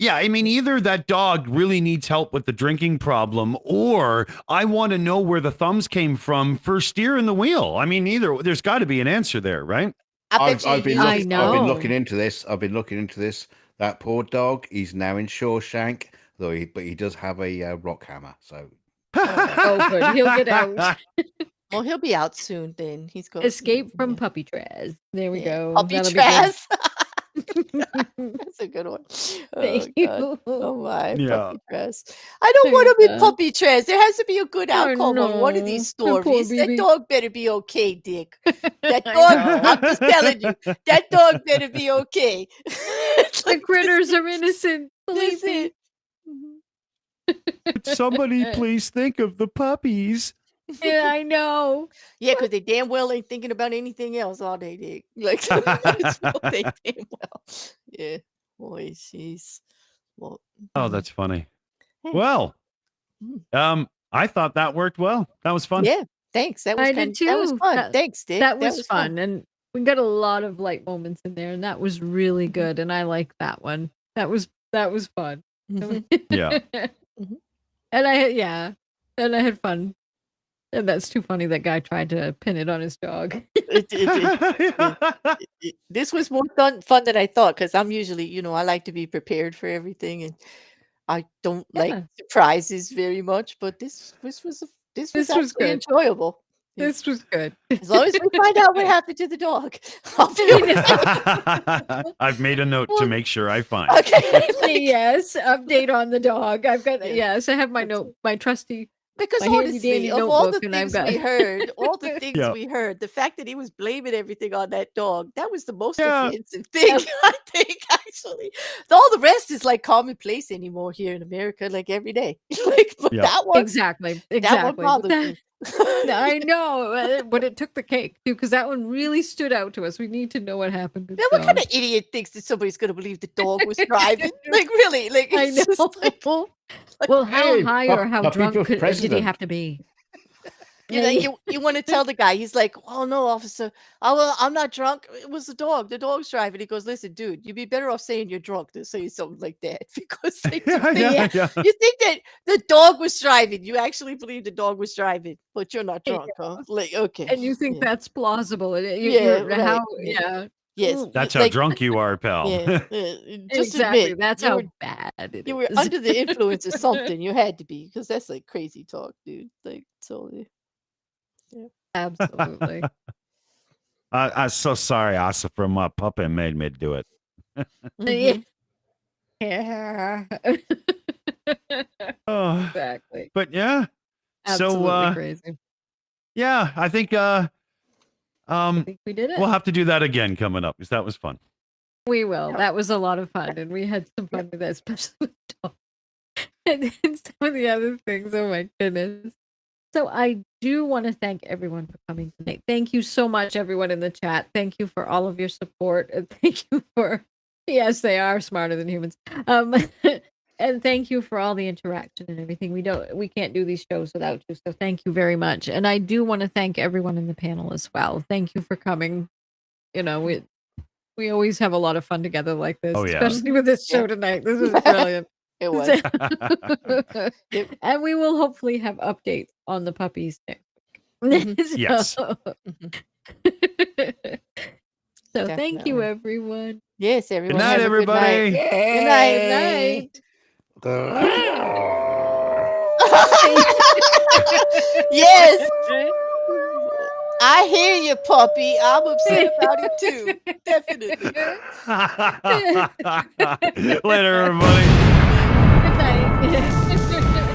Speaker 4: I mean, either that dog really needs help with the drinking problem, or I want to know where the thumbs came from for steering the wheel. I mean, either there's got to be an answer there, right?
Speaker 2: I bet
Speaker 3: I've been
Speaker 2: you
Speaker 1: I
Speaker 3: looking. I've been looking
Speaker 1: know.
Speaker 3: into this. I've been looking into this. That poor dog. He's now in Shawshank, but he does have a rock hammer. So
Speaker 1: Oh, good. He'll get out.
Speaker 2: Well, he'll be out soon then. He's going
Speaker 1: Escape from puppy trash. There we go.
Speaker 2: Puppy
Speaker 1: That'll
Speaker 2: trash.
Speaker 1: be good.
Speaker 2: That's a good one. Oh,
Speaker 1: Thank
Speaker 2: God.
Speaker 1: you.
Speaker 2: Oh, my.
Speaker 4: Yeah.
Speaker 2: Puppy trash. I don't want to be
Speaker 1: Yeah.
Speaker 2: puppy trash. There has to be a good
Speaker 1: Oh,
Speaker 2: outcome on one of
Speaker 1: no.
Speaker 2: these
Speaker 1: The poor
Speaker 2: stories. That
Speaker 1: baby.
Speaker 2: dog better be okay, Dick. That
Speaker 1: I
Speaker 2: dog,
Speaker 1: know.
Speaker 2: I'm just telling you, that dog better be okay. It's
Speaker 1: The
Speaker 2: like,
Speaker 1: critters
Speaker 2: this
Speaker 1: are innocent. Believe
Speaker 2: is
Speaker 1: me.
Speaker 2: it. Mhm.
Speaker 4: Somebody please think of the puppies.
Speaker 1: Yeah, I know.
Speaker 2: Yeah, because they damn well ain't thinking about anything else all day, Dick. Like, it's what they damn well. Yeah. Boy, jeez. Well,
Speaker 4: Oh, that's funny.
Speaker 2: Yeah.
Speaker 4: Well,
Speaker 2: Mm.
Speaker 4: I thought that worked well. That was fun.
Speaker 2: Yeah, thanks. That was
Speaker 1: I did
Speaker 2: that was
Speaker 1: too.
Speaker 2: fun. Thanks, Dick.
Speaker 1: That was fun. And we got a lot of light moments in there, and that was really good. And I like that one. That was fun.
Speaker 2: Mhm.
Speaker 4: Yeah.
Speaker 2: Mhm.
Speaker 1: And I had fun. And that's too funny. That guy tried to pin it on his dog.
Speaker 2: This was more fun than I thought, because I'm usually, I like to be prepared for everything, and I don't like
Speaker 1: Yeah.
Speaker 2: surprises very much. But this was
Speaker 1: This was
Speaker 2: actually
Speaker 1: good.
Speaker 2: enjoyable.
Speaker 1: This was good.
Speaker 2: As long as we find out what happened to the dog, I'll be okay.
Speaker 4: I've made a note to make sure I find.
Speaker 2: Okay.
Speaker 1: Yes, update on the dog. I've got
Speaker 2: Yeah.
Speaker 1: yes, I have my
Speaker 2: That's
Speaker 1: note, my trusty
Speaker 2: Because
Speaker 1: my handy
Speaker 2: honestly,
Speaker 1: dandy
Speaker 2: of all the
Speaker 1: notebook, and I've
Speaker 2: things we
Speaker 1: got
Speaker 2: heard, all the things
Speaker 4: Yeah.
Speaker 2: we heard, the fact that he was blaming everything on that dog, that was the most
Speaker 4: Yeah.
Speaker 2: offensive thing, I think, actually. All the rest is like commonplace anymore here in America, like every day. Like, but
Speaker 4: Yeah.
Speaker 2: that one,
Speaker 1: exactly.
Speaker 2: that one
Speaker 1: But
Speaker 2: bothered
Speaker 1: that-
Speaker 2: me.
Speaker 1: I know, but it took the cake too, because that one really stood out to us. We need to know what happened.
Speaker 2: Now, what kind of idiot thinks that somebody's going to believe the dog was driving? Like, really? Like,
Speaker 1: I
Speaker 2: it's just
Speaker 1: know.
Speaker 2: like,
Speaker 1: Well, how
Speaker 3: Hey,
Speaker 1: high or how
Speaker 3: puppy
Speaker 1: drunk
Speaker 3: for
Speaker 1: did he
Speaker 3: president.
Speaker 1: have to be?
Speaker 2: you want to tell the guy, he's like, "Oh no, officer, I'm not drunk. It was the dog. The dog's driving." He goes, "Listen, dude, you'd be better off saying you're drunk than saying something like that, because like,
Speaker 4: Yeah.
Speaker 2: you think that the dog was driving. You actually believe the dog was driving, but you're not
Speaker 1: Yeah.
Speaker 2: drunk, huh? Like, okay,
Speaker 1: And you think
Speaker 2: yeah.
Speaker 1: that's plausible?
Speaker 2: Yeah, right,
Speaker 1: How?
Speaker 2: yeah.
Speaker 1: Yeah.
Speaker 2: Yes,
Speaker 4: That's
Speaker 2: you-
Speaker 4: how
Speaker 2: like,
Speaker 4: drunk you are, pal.
Speaker 2: yeah, just
Speaker 1: Exactly.
Speaker 2: admit
Speaker 1: That's
Speaker 2: you
Speaker 1: how
Speaker 2: were
Speaker 1: bad it
Speaker 2: you were
Speaker 1: is.
Speaker 2: under the influence of something. You had to be, because that's like crazy talk, dude. Like, totally.
Speaker 1: Absolutely.
Speaker 4: I'm so sorry, Asa, for my puppy made me do it.
Speaker 2: Mhm.
Speaker 1: Yeah.
Speaker 4: Oh,
Speaker 1: Exactly.
Speaker 4: but yeah.
Speaker 1: Absolutely
Speaker 4: So
Speaker 1: crazy.
Speaker 4: yeah, I think
Speaker 1: I think we did it.
Speaker 4: we'll have to do that again coming up because that was fun.
Speaker 1: We will.
Speaker 2: Yep.
Speaker 1: That was a lot of fun, and we had some fun with that, especially with Tom and then some of the other things. Oh my goodness. So I do want to thank everyone for coming tonight. Thank you so much, everyone in the chat. Thank you for all of your support. And thank you for, yes, they are smarter than humans. And thank you for all the interaction and everything. We can't do these shows without you. So thank you very much. And I do want to thank everyone in the panel as well. Thank you for coming. You know, we always have a lot of fun together like this,
Speaker 4: Oh, yeah.
Speaker 1: especially with this show
Speaker 2: Yep.
Speaker 1: tonight. This is brilliant.
Speaker 2: It was. Yep.
Speaker 1: And we will hopefully have updates on the puppies next
Speaker 2: Mhm.
Speaker 1: week.
Speaker 4: Yes.
Speaker 2: Mhm.
Speaker 1: So thank you,
Speaker 2: Definitely.
Speaker 1: everyone.
Speaker 2: Yes,
Speaker 4: Good
Speaker 2: everyone
Speaker 4: night,
Speaker 2: have a good night.
Speaker 4: everybody.
Speaker 2: Good night.
Speaker 1: Good night.
Speaker 2: Yes, I hear you, puppy. I'm upset about it too. Definitely.
Speaker 4: Later, everybody.
Speaker 1: Good night.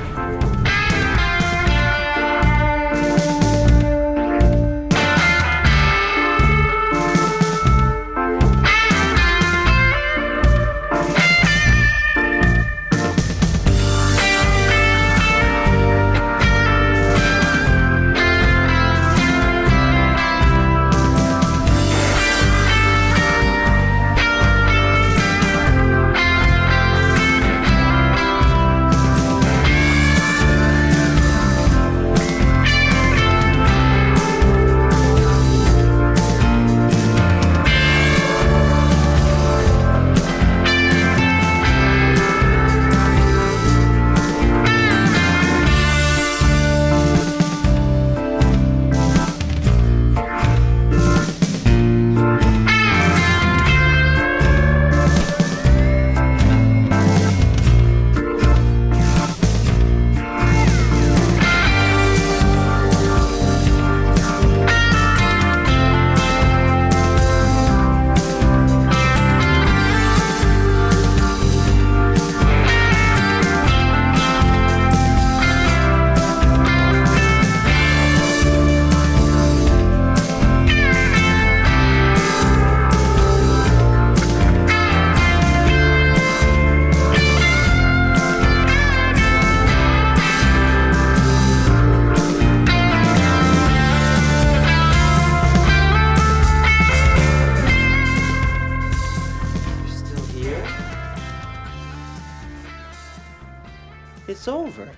Speaker 6: It's over.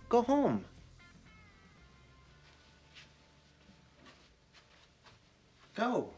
Speaker 6: Go home. Go.